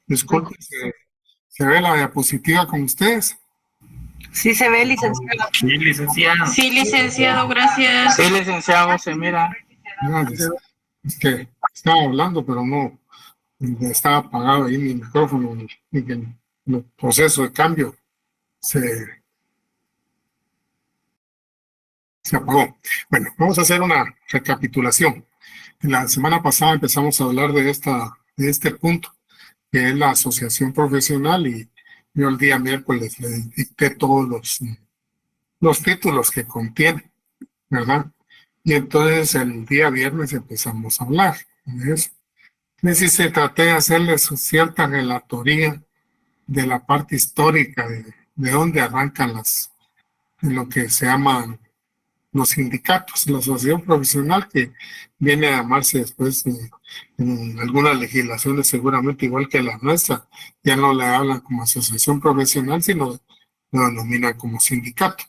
Disculpe, ¿se ve la diapositiva con ustedes? Sí se ve, licenciado. Sí, licenciado. Sí, licenciado, gracias. Sí, licenciado, se mira. Gracias. Es que estaba hablando, pero no, estaba apagado ahí mi micrófono y que el proceso de cambio se apagó. Bueno, vamos a hacer una recapitulación. La semana pasada empezamos a hablar de este punto, que es la asociación profesional, y yo el día miércoles le dicté todos los títulos que contiene, ¿verdad? Y entonces el día viernes empezamos a hablar de eso. Entonces traté de hacerles cierta relatoría de la parte histórica de dónde arrancan de lo que se llaman los sindicatos, la asociación profesional, que viene a llamarse después en algunas legislaciones, seguramente igual que la nuestra, ya no le hablan como asociación profesional, sino lo denominan como sindicato.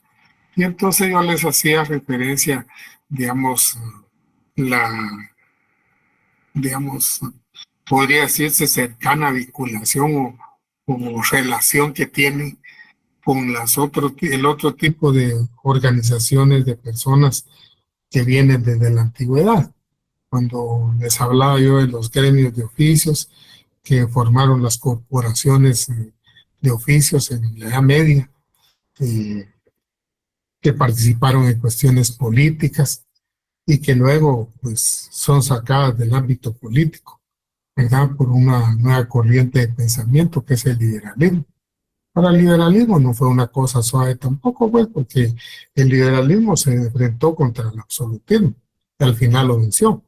Y entonces yo les hacía referencia, digamos, podría decirse cercana vinculación o relación que tiene con el otro tipo de organizaciones de personas que vienen desde la antigüedad. Cuando les hablaba yo de los gremios de oficios que formaron las corporaciones de oficios en la Edad Media, que participaron en cuestiones políticas y que luego pues son sacadas del ámbito político, ¿verdad? Por una nueva corriente de pensamiento que es el liberalismo. Para el liberalismo no fue una cosa suave tampoco, pues, porque el liberalismo se enfrentó contra el absolutismo y al final lo venció.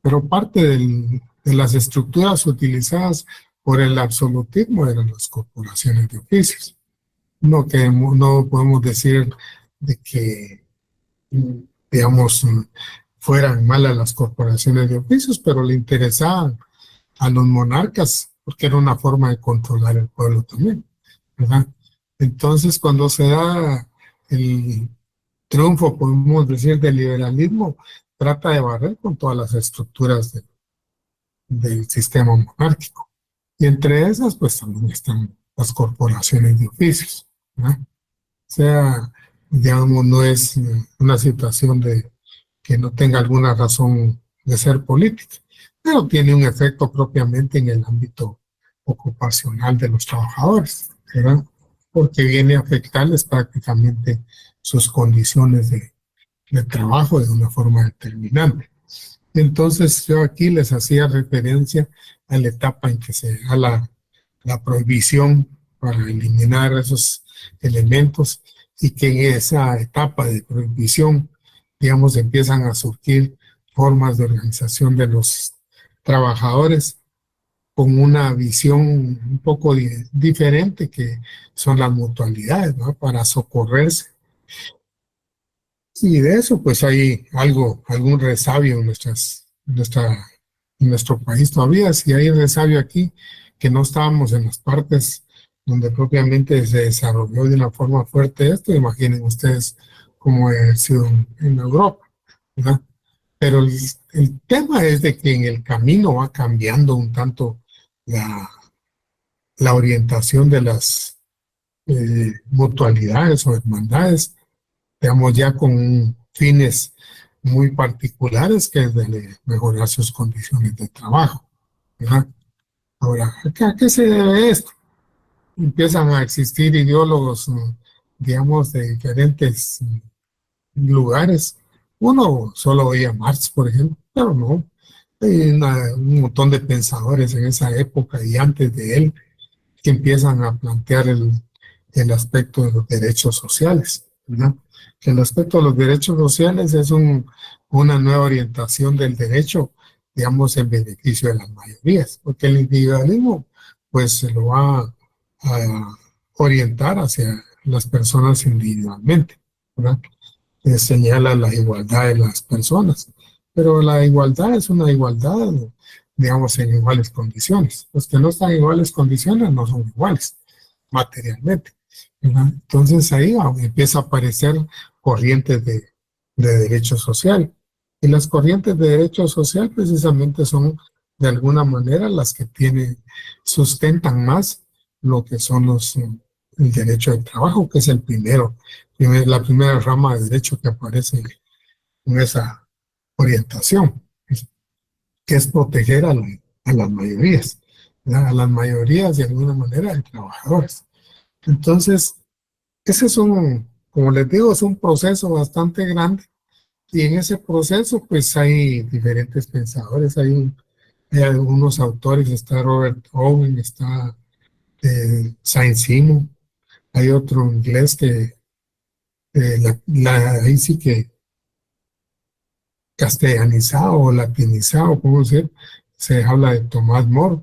Pero parte de las estructuras utilizadas por el absolutismo eran las corporaciones de oficios. No podemos decir de que, digamos, fueran malas las corporaciones de oficios, pero le interesaban a los monarcas porque era una forma de controlar el pueblo también, ¿verdad? Entonces, cuando se da el triunfo, podemos decir, del liberalismo, trata de barrer con todas las estructuras del sistema monárquico. Y entre esas, pues también están las corporaciones de oficios, ¿verdad? O sea, digamos, no es una situación de que no tenga alguna razón de ser política, pero tiene un efecto propiamente en el ámbito ocupacional de los trabajadores, ¿verdad? Porque viene a afectarles prácticamente sus condiciones de trabajo de una forma determinante. Entonces yo aquí les hacía referencia a la etapa en que se da la prohibición para eliminar esos elementos, y que en esa etapa de prohibición, digamos, empiezan a surgir formas de organización de los trabajadores con una visión un poco diferente, que son las mutualidades, ¿no? Para socorrerse. Y de eso pues hay algún resabio en nuestro país todavía. Si hay resabio aquí, que no estábamos en las partes donde propiamente se desarrolló de una forma fuerte esto, imaginen ustedes cómo ha sido en Europa, ¿verdad? Pero el tema es de que en el camino va cambiando un tanto la orientación de las mutualidades o hermandades, digamos, ya con fines muy particulares, que es de mejorar sus condiciones de trabajo, ¿verdad? Ahora, ¿a qué se debe esto? Empiezan a existir ideólogos, digamos, de diferentes lugares. Uno solo oía Marx, por ejemplo, pero no. Hay un montón de pensadores en esa época y antes de él que empiezan a plantear el aspecto de los derechos sociales, ¿verdad? Que el aspecto de los derechos sociales es una nueva orientación del derecho, digamos, en beneficio de las mayorías, porque el individualismo pues se lo va a orientar hacia las personas individualmente, ¿verdad? Señala la igualdad de las personas, pero la igualdad es una igualdad, digamos, en iguales condiciones. Los que no están en iguales condiciones no son iguales materialmente, ¿verdad? Entonces ahí empieza a aparecer corrientes de derecho social, y las corrientes de derecho social precisamente son de alguna manera las que sustentan más lo que son el derecho de trabajo, que es la primera rama de derecho que aparece en esa orientación, que es proteger a las mayorías, ¿verdad? A las mayorías de alguna manera de trabajadores. Entonces, ese es como les digo, es un proceso bastante grande, y en ese proceso pues hay diferentes pensadores, hay algunos autores, está Robert Owen, está Saint-Simon, hay otro inglés que ahí sí que castellanizado o latinizado, ¿cómo decir? Se habla de Tomás More,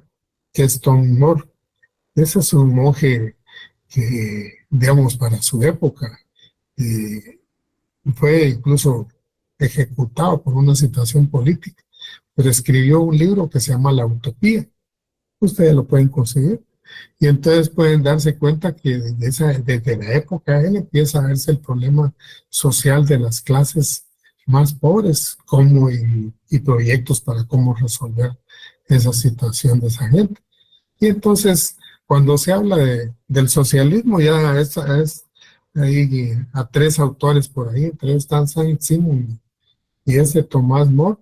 que es Tom More. Ese es un monje que, digamos, para su época, eh, fue incluso ejecutado por una situación política, pero escribió un libro que se llama La Utopía. Ustedes lo pueden conseguir. Y entonces pueden darse cuenta que desde la época de él empieza a verse el problema social de las clases más pobres y proyectos para cómo resolver esa situación de esa gente. Y entonces, cuando se habla del socialismo, ya es ahí a tres autores por ahí, entre ellos están Saint-Simon y ese Tomás More,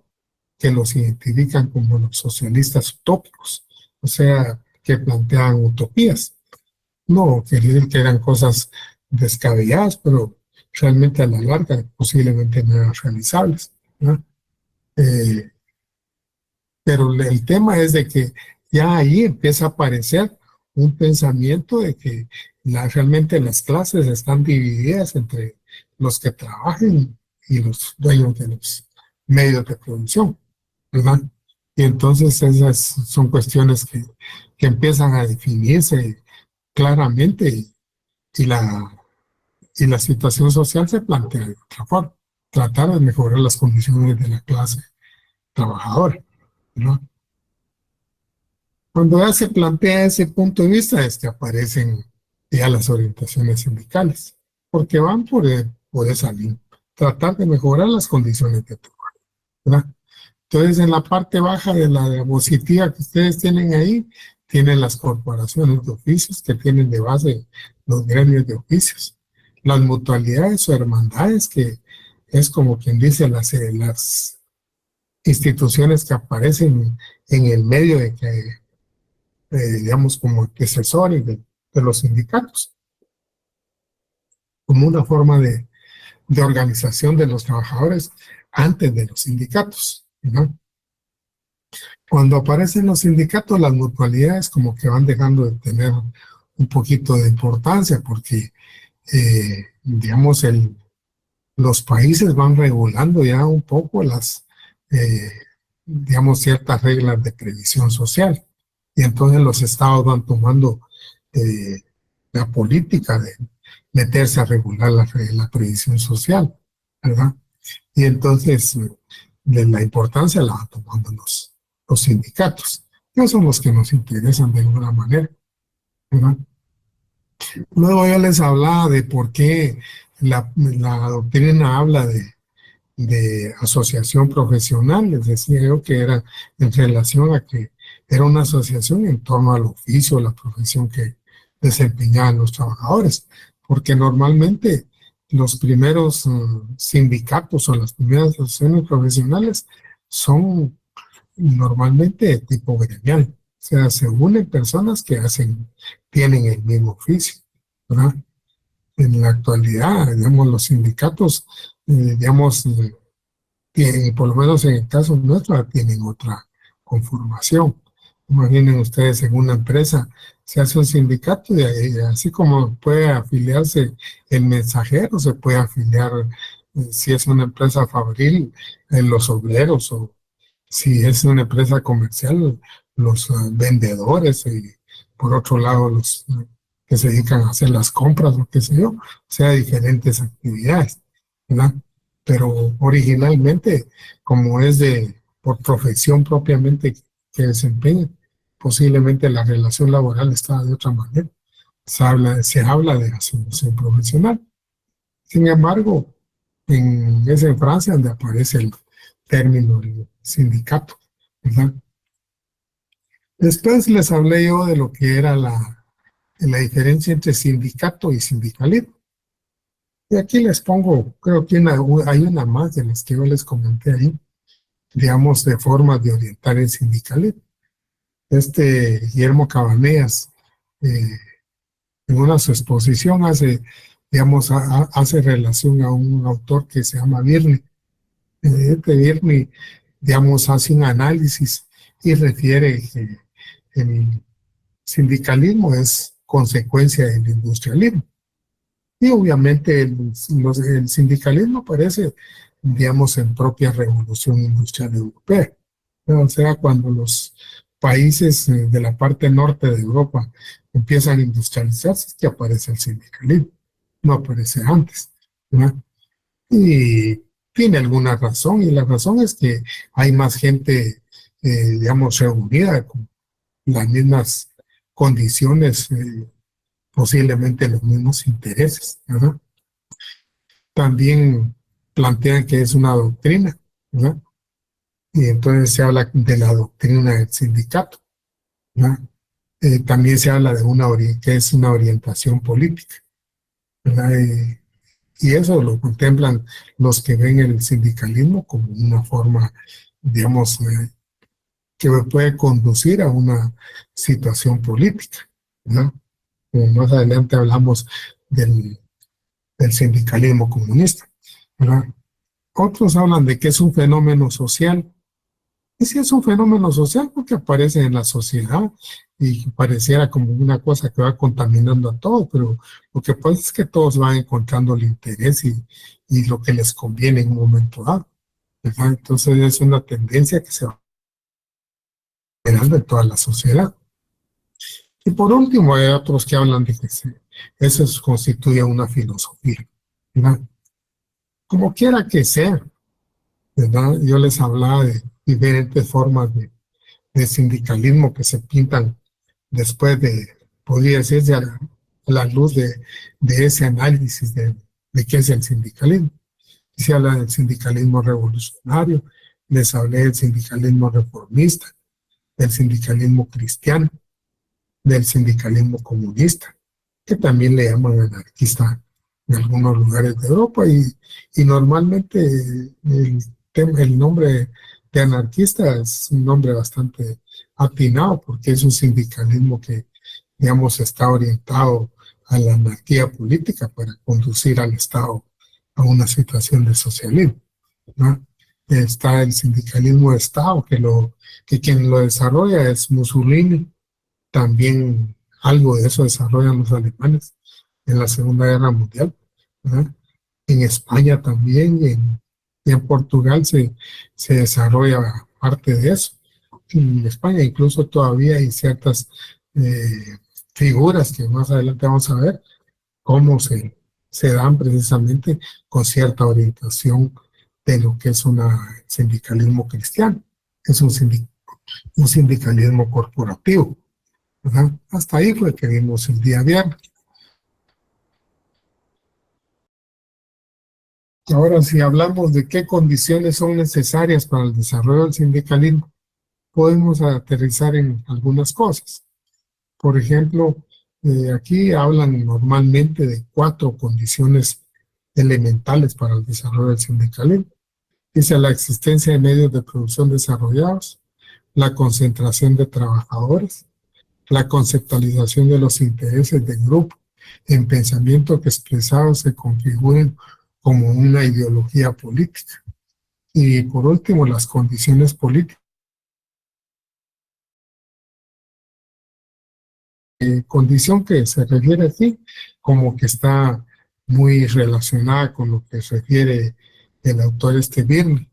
que los identifican como los socialistas utópicos, o sea, que plantean utopías. No quiere decir que eran cosas descabelladas, pero realmente a la larga posiblemente no eran realizables, ¿no? Eh, pero el tema es de que ya ahí empieza a aparecer un pensamiento de que realmente las clases están divididas entre los que trabajan y los dueños de los medios de producción, ¿verdad? Y entonces esas son cuestiones que empiezan a definirse claramente, y la situación social se plantea de otra forma, tratar de mejorar las condiciones de la clase trabajadora, ¿no? Cuando ya se plantea ese punto de vista es que aparecen ya las orientaciones sindicales, porque van por esa línea, tratar de mejorar las condiciones de trabajo, ¿verdad? Entonces, en la parte baja de la diapositiva que ustedes tienen ahí, tienen las corporaciones de oficios que tienen de base los gremios de oficios, las mutualidades o hermandades, que es como quien dice las instituciones que aparecen en el medio de que digamos, como antecesores de los sindicatos, como una forma de organización de los trabajadores antes de los sindicatos, ¿no? Cuando aparecen los sindicatos, las mutualidades como que van dejando de tener un poquito de importancia, porque, digamos, los países van regulando ya un poco digamos, ciertas reglas de previsión social. Y entonces los estados van tomando la política de meterse a regular la previsión social, ¿verdad? Y entonces la importancia la van tomando los sindicatos, que son los que nos interesan de alguna manera, ¿verdad? Luego yo les hablaba de por qué la doctrina habla de asociación profesional. Les decía yo que era en relación a que era una asociación en torno al oficio, la profesión que desempeñaban los trabajadores, porque normalmente los primeros sindicatos o las primeras asociaciones profesionales son normalmente de tipo gremial, o sea, se unen personas que tienen el mismo oficio, ¿verdad? En la actualidad, digamos, los sindicatos, digamos, por lo menos en el caso nuestro, tienen otra conformación. Imaginen ustedes, en una empresa se hace un sindicato, y así como puede afiliarse el mensajero, se puede afiliar, si es una empresa fabril, los obreros, o si es una empresa comercial, los vendedores, y por otro lado los que se dedican a hacer las compras, o qué sé yo, o sea, diferentes actividades, ¿verdad? Pero originalmente, como es por profesión propiamente que desempeña, posiblemente la relación laboral está de otra manera. Se habla de asignación profesional. Sin embargo, es en Francia donde aparece el término del sindicato, ¿verdad? Después les hablé yo de lo que era la diferencia entre sindicato y sindicalismo. Y aquí les pongo, creo que hay una más de las que yo les comenté ahí, digamos, de formas de orientar el sindicalismo. Guillermo Cabanillas, en una su exposición hace relación a un autor que se llama Birney. Birney, digamos, hace un análisis y refiere que el sindicalismo es consecuencia del industrialismo. Y obviamente el sindicalismo aparece, digamos, en propia revolución industrial europea. O sea, cuando los países de la parte norte de Europa empiezan a industrializarse, es que aparece el sindicalismo, no aparece antes, ¿verdad? Y tiene alguna razón, y la razón es que hay más gente, digamos, reunida con las mismas condiciones, posiblemente los mismos intereses, ¿verdad? También plantean que es una doctrina, ¿verdad? Y entonces se habla de la doctrina del sindicato, ¿verdad? También se habla de que es una orientación política, ¿verdad? Y eso lo contemplan los que ven el sindicalismo como una forma, digamos, que puede conducir a una situación política, ¿verdad? Como más adelante hablamos del sindicalismo comunista, ¿verdad? Otros hablan de que es un fenómeno social. Y sí es un fenómeno social porque aparece en la sociedad y pareciera como una cosa que va contaminando a todo, pero lo que pasa es que todos van encontrando el interés y lo que les conviene en un momento dado, ¿verdad? Entonces es una tendencia que se va generando en toda la sociedad. Y por último hay otros que hablan de que eso constituye una filosofía, ¿verdad? Como quiera que sea, ¿verdad? Yo les hablaba de diferentes formas de sindicalismo que se pintan después podría decirse, a la luz de ese análisis de qué es el sindicalismo. Y se habla del sindicalismo revolucionario, les hablé del sindicalismo reformista, del sindicalismo cristiano, del sindicalismo comunista, que también le llaman anarquista en algunos lugares de Europa, y normalmente el nombre de anarquista es un nombre bastante atinado porque es un sindicalismo que, digamos, está orientado a la anarquía política para conducir al Estado a una situación de socialismo, ¿no? Está el sindicalismo de Estado, que quien lo desarrolla es Mussolini. También algo de eso desarrollan los alemanes en la Segunda Guerra Mundial, ¿verdad? En España también, y en Portugal se desarrolla parte de eso. En España incluso todavía hay ciertas figuras que más adelante vamos a ver cómo se dan precisamente con cierta orientación de lo que es un sindicalismo cristiano. Es un sindicalismo corporativo, ¿verdad? Hasta ahí fue que vimos el día viernes. Ahora, si hablamos de qué condiciones son necesarias para el desarrollo del sindicalismo, podemos aterrizar en algunas cosas. Por ejemplo, aquí hablan normalmente de 4 condiciones elementales para el desarrollo del sindicalismo. Dice la existencia de medios de producción desarrollados, la concentración de trabajadores, la conceptualización de los intereses del grupo en pensamiento que expresados se configuren como una ideología política. Y por último, las condiciones políticas. Condición que se refiere aquí como que está muy relacionada con lo que refiere el autor Birney,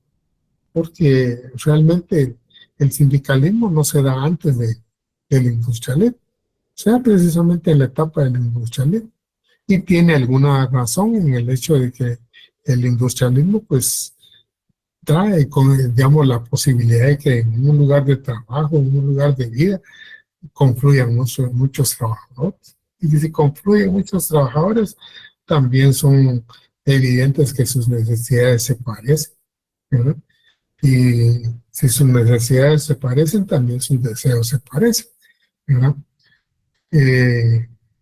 porque realmente el sindicalismo no se da antes del industrialismo, se da precisamente en la etapa del industrialismo, y tiene alguna razón en el hecho de que el industrialismo pues trae, digamos, la posibilidad de que en un lugar de trabajo, en un lugar de vida, confluyan muchos trabajadores. Y si confluyen muchos trabajadores, también son evidentes que sus necesidades se parecen, ¿verdad? Y si sus necesidades se parecen, también sus deseos se parecen, ¿verdad?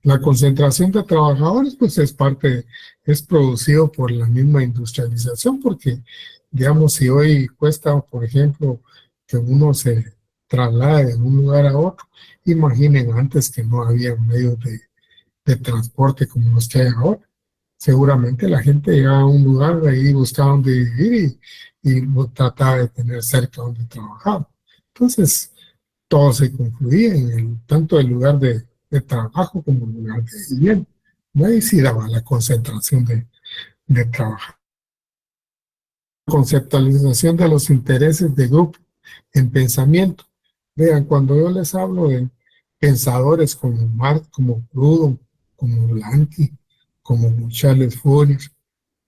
La concentración de trabajadores, pues es producido por la misma industrialización, porque, digamos, si hoy cuesta, por ejemplo, que uno se traslade de un lugar a otro, imaginen antes que no había medios de transporte como los que hay ahora. Seguramente la gente llegaba a un lugar, de ahí buscaba donde vivir y trataba de tener cerca donde trabajaba. Entonces, todo se confluía tanto el lugar de trabajo como el lugar de vivienda. Ahí sí daba la concentración de trabajo. Conceptualización de los intereses de grupo en pensamiento. Vean, cuando yo les hablo de pensadores como Marx, como Proudhon, como Blanqui, como Charles Fourier,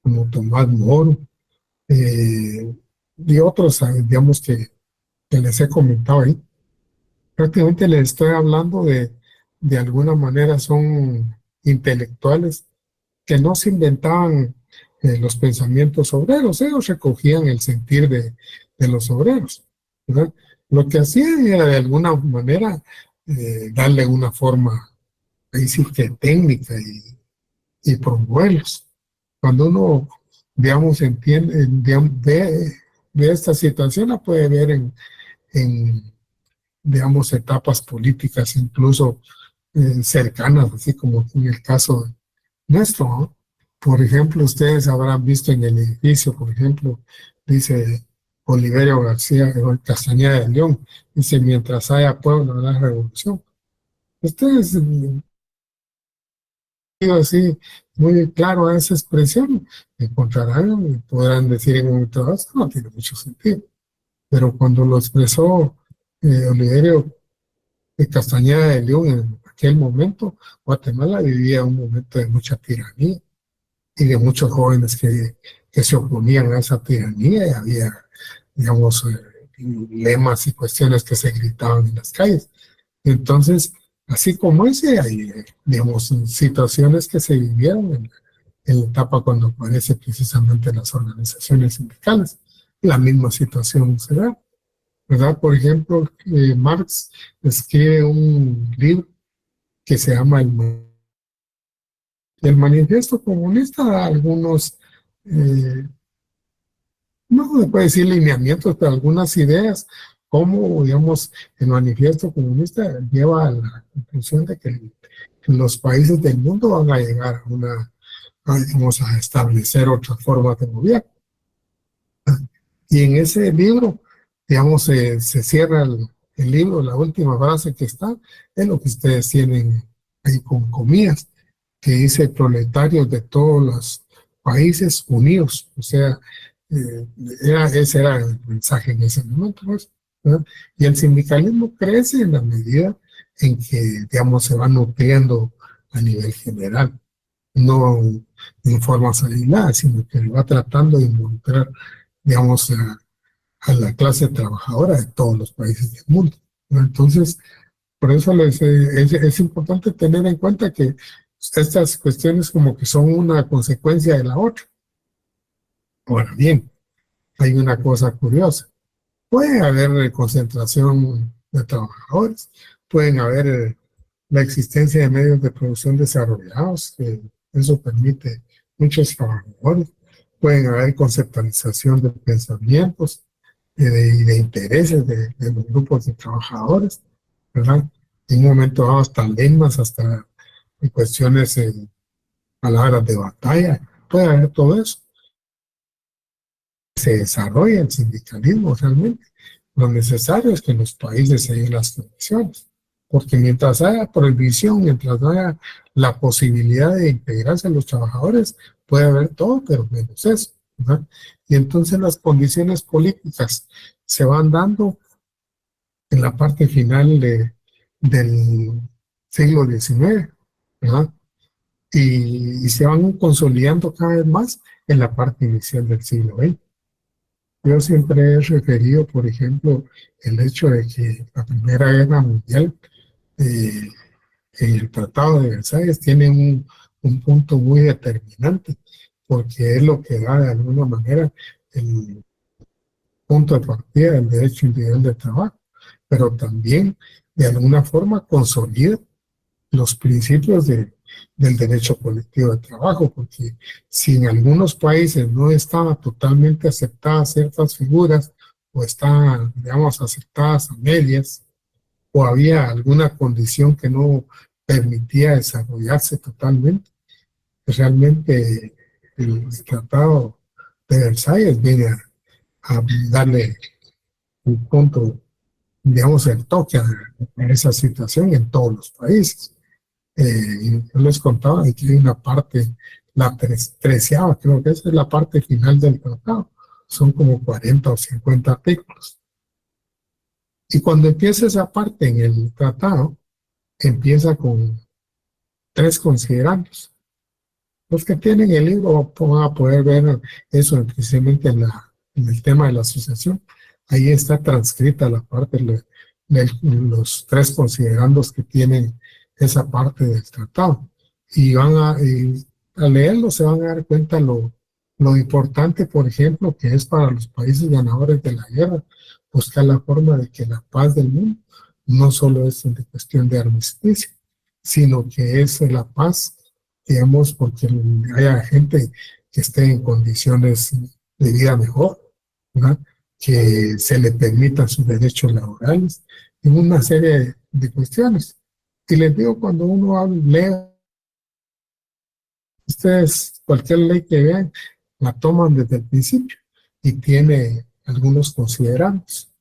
como Tomás Moro, y otros, digamos, que les he comentado ahí, prácticamente les estoy hablando de alguna manera son intelectuales que no se inventaban los pensamientos obreros, ellos recogían el sentir de los obreros, ¿verdad? Lo que hacían era de alguna manera darle una forma, ahí sí que técnica y promoverlos. Cuando uno, digamos, entiende, digamos, ve esta situación, la puede ver en digamos, etapas políticas incluso cercanas, así como en el caso nuestro, ¿no? Por ejemplo, ustedes habrán visto en el edificio, por ejemplo, dice Oliverio García Castañeda de León, dice, mientras haya pueblo, habrá revolución. Ustedes, digo así, muy claro a esa expresión, encontrarán y podrán decir en un momento dado, esto no tiene mucho sentido. Pero cuando lo expresó Oliverio Castañeda de León en aquel momento, Guatemala vivía un momento de mucha tiranía y de muchos jóvenes que se oponían a esa tiranía y había, digamos, lemas y cuestiones que se gritaban en las calles. Entonces, así como ese, hay, digamos, situaciones que se vivieron en la etapa cuando aparece precisamente las organizaciones sindicales. La misma situación se da, ¿verdad? Por ejemplo, Marx escribe un libro que se llama el Manifiesto Comunista, da algunos, no se puede decir lineamientos, pero algunas ideas, como, digamos, el Manifiesto Comunista lleva a la conclusión de que los países del mundo van a llegar digamos, a establecer otras formas de gobierno. Y en ese libro, digamos, se cierra el libro, la última frase que está, es lo que ustedes tienen ahí con comillas, que dice proletarios de todos los países unidos. O sea, ese era el mensaje en ese momento, pues, ¿verdad? Y el sindicalismo crece en la medida en que, digamos, se va nutriendo a nivel general, no en formas aisladas, sino que va tratando de involucrar, digamos, a la clase trabajadora de todos los países del mundo, ¿no? Entonces, por eso es importante tener en cuenta que estas cuestiones como que son una consecuencia de la otra. Ahora bien, hay una cosa curiosa. Puede haber concentración de trabajadores, pueden haber la existencia de medios de producción desarrollados, que eso permite muchos trabajadores, pueden haber conceptualización de pensamientos y de intereses de los grupos de trabajadores, ¿verdad? En un momento dado hasta lemas, hasta cuestiones, palabras de batalla, puede haber todo eso. Se desarrolla el sindicalismo realmente. Lo necesario es que en los países se den las condiciones, porque mientras haya prohibición, mientras haya la posibilidad de integrarse a los trabajadores, puede haber todo, pero menos eso, ¿verdad? Y entonces las condiciones políticas se van dando en la parte final del siglo XIX, ¿verdad? Y se van consolidando cada vez más en la parte inicial del siglo XX. Yo siempre he referido, por ejemplo, el hecho de que la Primera Guerra Mundial, eh, en el Tratado de Versalles, tiene un punto muy determinante, porque es lo que da de alguna manera punto de partida del derecho individual de trabajo, pero también de alguna forma consolida los principios del derecho colectivo de trabajo, porque si en algunos países no estaban totalmente aceptadas ciertas figuras o estaban, digamos, aceptadas a medias, o había alguna condición que no permitía desarrollarse totalmente, pues realmente el Tratado de Versalles viene a darle un punto, digamos, el toque a esa situación en todos los países. Yo les contaba de que hay una parte, la treceava, creo que esa es la parte final del tratado. Son como 40 o 50 artículos. Y cuando empieza esa parte en el tratado, empieza con 3 considerandos. Los que tienen el libro van a poder ver eso precisamente en el tema de la asociación. Ahí está transcrita la parte de los 3 considerandos que tienen esa parte del tratado. Y al leerlo se van a dar cuenta lo importante, por ejemplo, que es para los países ganadores de la guerra, buscar la forma de que la paz del mundo no solo es de cuestión de armisticio, sino que es la paz, digamos, porque haya gente que esté en condiciones de vida mejor, ¿verdad? Que se le permitan sus derechos laborales, en una serie de cuestiones. Y les digo, cuando uno lee, ustedes, cualquier ley que vean, la toman desde el principio y tiene algunos considerandos.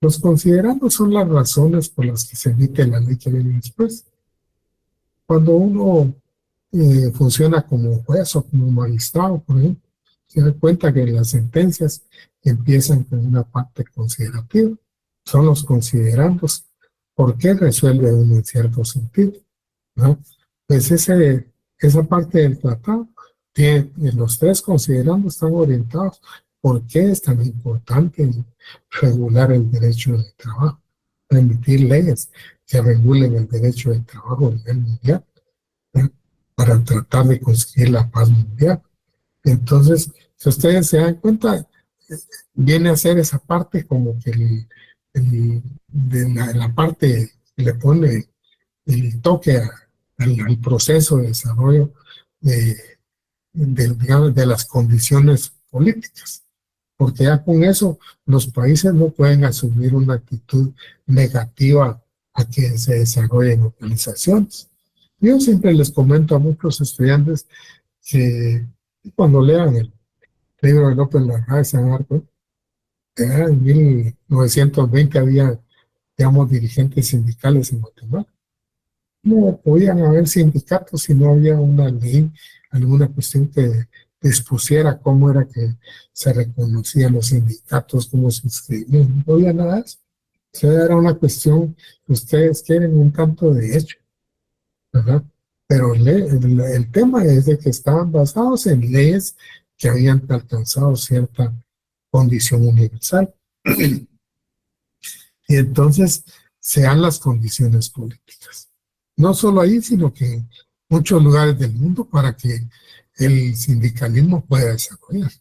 Los considerandos son las razones por las que se emite la ley que viene después. Cuando uno funciona como juez o como magistrado, por ejemplo, se da cuenta que las sentencias empiezan con una parte considerativa. Son los considerandos. ¿Por qué resuelve uno en cierto sentido? ¿No? Pues esa parte del tratado, los 3 considerandos están orientados. ¿Por qué es tan importante regular el derecho de trabajo? Emitir leyes que regulen el derecho de trabajo a nivel mundial, ¿no? Para tratar de conseguir la paz mundial. Entonces, si ustedes se dan cuenta, viene a ser esa parte como que de la parte que le pone el toque al proceso de desarrollo digamos, de las condiciones políticas. Porque ya con eso los países no pueden asumir una actitud negativa a que se desarrollen organizaciones. Yo siempre les comento a muchos estudiantes que cuando lean el libro de López Larraín se van a dar cuenta que en 1920 había, digamos, dirigentes sindicales en Guatemala. No podían haber sindicatos si no había una ley, alguna cuestión que dispusiera cómo era que se reconocían los sindicatos, cómo se inscribían. No había nada de eso. O sea, era una cuestión que ustedes quieren un tanto de hecho, ¿verdad? Pero el tema es de que estaban basados en leyes que habían alcanzado cierta condición universal. Y entonces se dan las condiciones políticas. No solo ahí, sino que en muchos lugares del mundo para que el sindicalismo pueda desarrollar.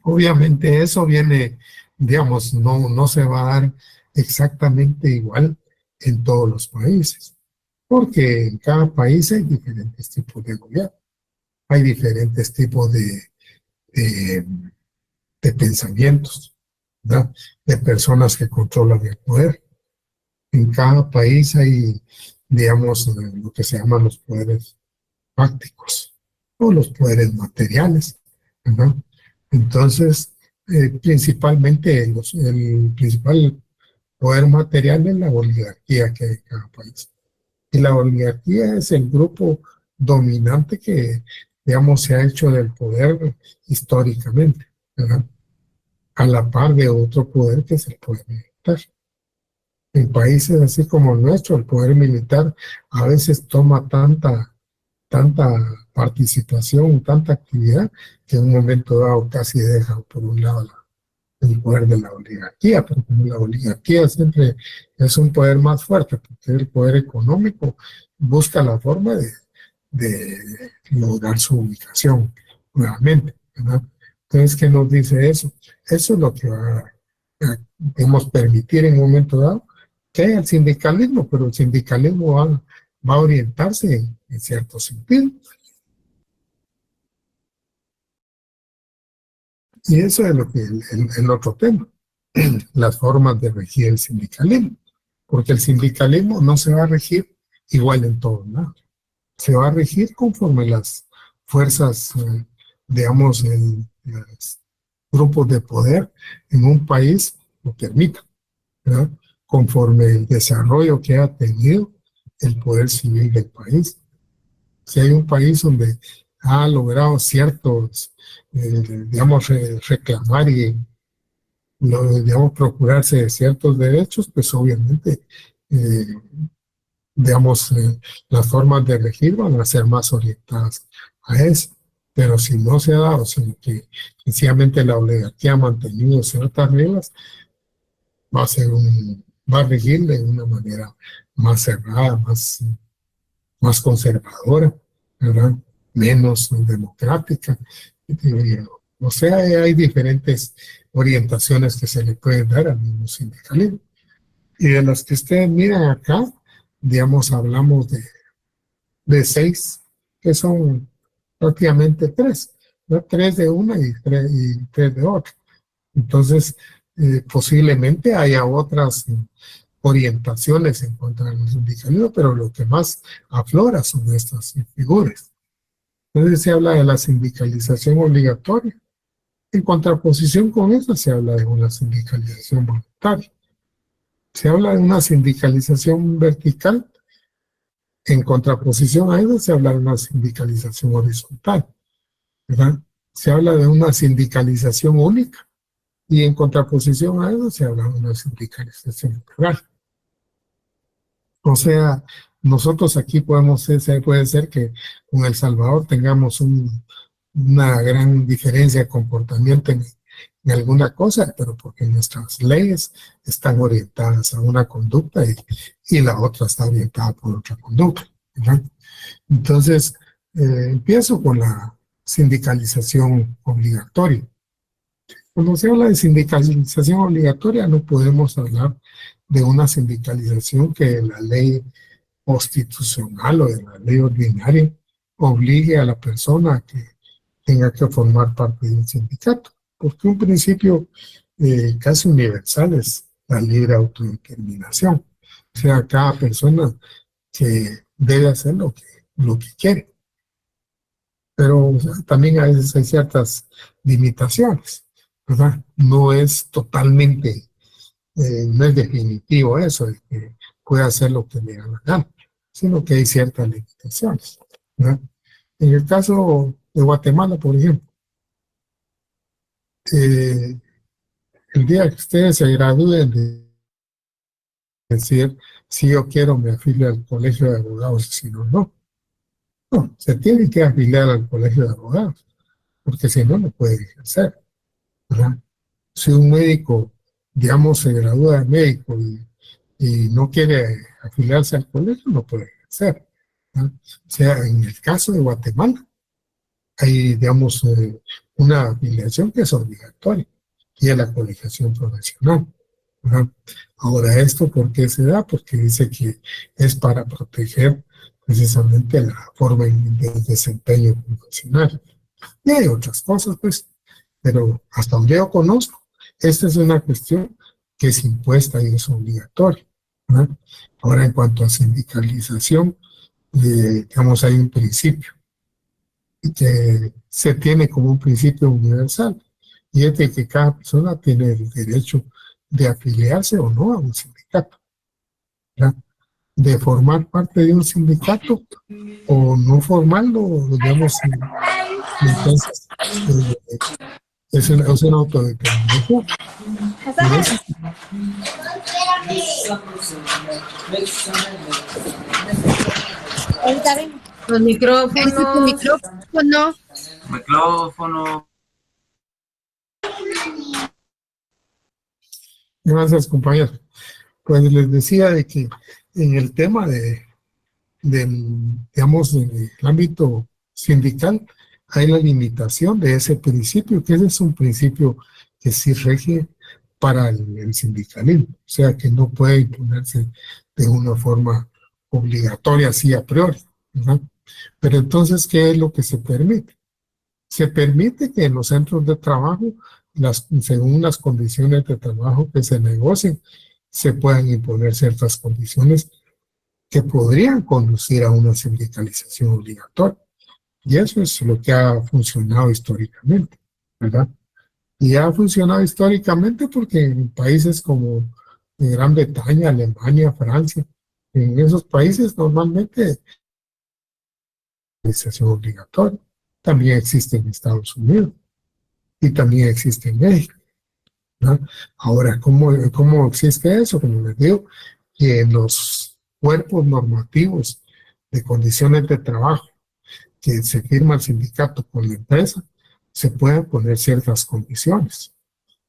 Obviamente eso viene, digamos, no se va a dar exactamente igual en todos los países, porque en cada país hay diferentes tipos de gobierno, hay diferentes tipos de pensamientos, ¿verdad? De personas que controlan el poder. En cada país hay, digamos, lo que se llaman los poderes fácticos o los poderes materiales, ¿verdad? Entonces, principalmente el principal poder material es la oligarquía que hay en cada país. Y la oligarquía es el grupo dominante que, digamos, se ha hecho del poder históricamente, ¿verdad? A la par de otro poder que es el poder militar. En países así como el nuestro, el poder militar a veces toma tanta participación, tanta actividad, que en un momento dado casi deja por un lado el poder de la oligarquía, pero como la oligarquía siempre es un poder más fuerte, porque el poder económico busca la forma de lograr su ubicación nuevamente, ¿verdad? Entonces, ¿qué nos dice eso? Eso es lo que va a, digamos, permitir en un momento dado que haya el sindicalismo, pero el sindicalismo va a orientarse en cierto sentido. Y eso es lo que el otro tema, las formas de regir el sindicalismo, porque el sindicalismo no se va a regir igual en todos lados, se va a regir conforme las fuerzas, digamos, los grupos de poder en un país lo permitan, ¿verdad? Conforme el desarrollo que ha tenido el poder civil del país. Si hay un país donde ha logrado ciertos, digamos, reclamar y, digamos, procurarse de ciertos derechos, pues obviamente, digamos, las formas de regir van a ser más orientadas a eso. Pero si no se ha dado, sino que sencillamente la oligarquía ha mantenido ciertas reglas, va a regir de una manera más cerrada, más conservadora, ¿verdad? Menos democrática. O sea, hay diferentes orientaciones que se le pueden dar al mismo sindicalismo. Y de las que ustedes miran acá, digamos, hablamos de 6, que son prácticamente 3, ¿no? 3 de una y 3 de otra. Entonces, posiblemente haya otras orientaciones en contra del sindicalismo, pero lo que más aflora son estas figuras. Entonces se habla de la sindicalización obligatoria. En contraposición con eso se habla de una sindicalización voluntaria. Se habla de una sindicalización vertical. En contraposición a eso se habla de una sindicalización horizontal, ¿verdad? Se habla de una sindicalización única y en contraposición a eso se habla de una sindicalización integral. O sea, nosotros aquí puede ser que con El Salvador tengamos una gran diferencia de comportamiento en alguna cosa, pero porque nuestras leyes están orientadas a una conducta y la otra está orientada por otra conducta, ¿verdad? Entonces, empiezo con la sindicalización obligatoria. Cuando se habla de sindicalización obligatoria, no podemos hablar de una sindicalización que la ley constitucional o de la ley ordinaria obligue a la persona a que tenga que formar parte de un sindicato, porque un principio casi universal es la libre autodeterminación. O sea, cada persona que debe hacer lo que quiere. Pero o sea, también a veces hay ciertas limitaciones, ¿verdad? No es totalmente, no es definitivo eso, de que puede hacer lo que le da la gana, sino que hay ciertas limitaciones, ¿verdad? En el caso de Guatemala, por ejemplo, el día que ustedes se gradúen de decir si yo quiero me afilio al colegio de abogados y si no, no. No, se tiene que afiliar al colegio de abogados, porque si no, no puede ejercer, ¿verdad? Si un médico, digamos, se gradúa de médico y no quiere afiliarse al colegio, no puede ejercer, ¿verdad? O sea, en el caso de Guatemala, hay, digamos, una afiliación que es obligatoria, y es la colegiación profesional, ¿verdad? Ahora, ¿esto por qué se da? Porque dice que es para proteger precisamente la forma de desempeño profesional. Y hay otras cosas, pues, pero hasta donde yo conozco, esta es una cuestión que es impuesta y es obligatoria, ¿verdad? Ahora, en cuanto a sindicalización, digamos, hay un principio que se tiene como un principio universal, y es de que cada persona tiene el derecho de afiliarse o no a un sindicato, ¿verdad? De formar parte de un sindicato o no formarlo, digamos, entonces es una autodeterminación. Los micrófonos. Micrófono. Gracias, compañeros. Pues les decía de que en el tema digamos, en el ámbito sindical, hay la limitación de ese principio, que ese es un principio que sí rige para el sindicalismo, o sea que no puede imponerse de una forma obligatoria, así a priori, ¿verdad? Pero entonces, ¿qué es lo que se permite? Se permite que en los centros de trabajo, según las condiciones de trabajo que se negocien, se puedan imponer ciertas condiciones que podrían conducir a una sindicalización obligatoria. Y eso es lo que ha funcionado históricamente, ¿verdad? Y ha funcionado históricamente porque en países como Gran Bretaña, Alemania, Francia, en esos países normalmente la sindicalización obligatoria también existe en Estados Unidos y también existe en México, ¿no? Ahora, ¿cómo existe eso? Como les digo, que en los cuerpos normativos de condiciones de trabajo que se firma el sindicato con la empresa, se pueden poner ciertas condiciones.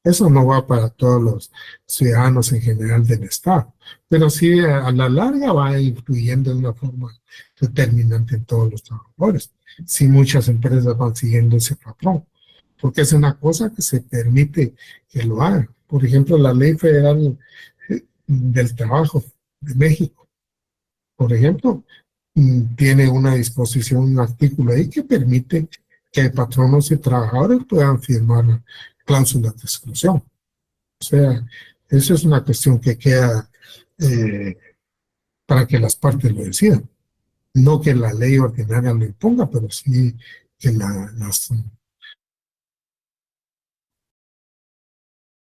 Eso no va para todos los ciudadanos en general del Estado, pero sí a la larga va influyendo de una forma determinante en todos los trabajadores. Sí, muchas empresas van siguiendo ese patrón, porque es una cosa que se permite que lo hagan. Por ejemplo, la Ley Federal del Trabajo de México, por ejemplo, tiene una disposición, un artículo ahí que permite que patronos y trabajadores puedan firmar cláusulas de exclusión. O sea, eso es una cuestión que queda para que las partes lo decidan. No que la ley ordinaria lo imponga, pero sí que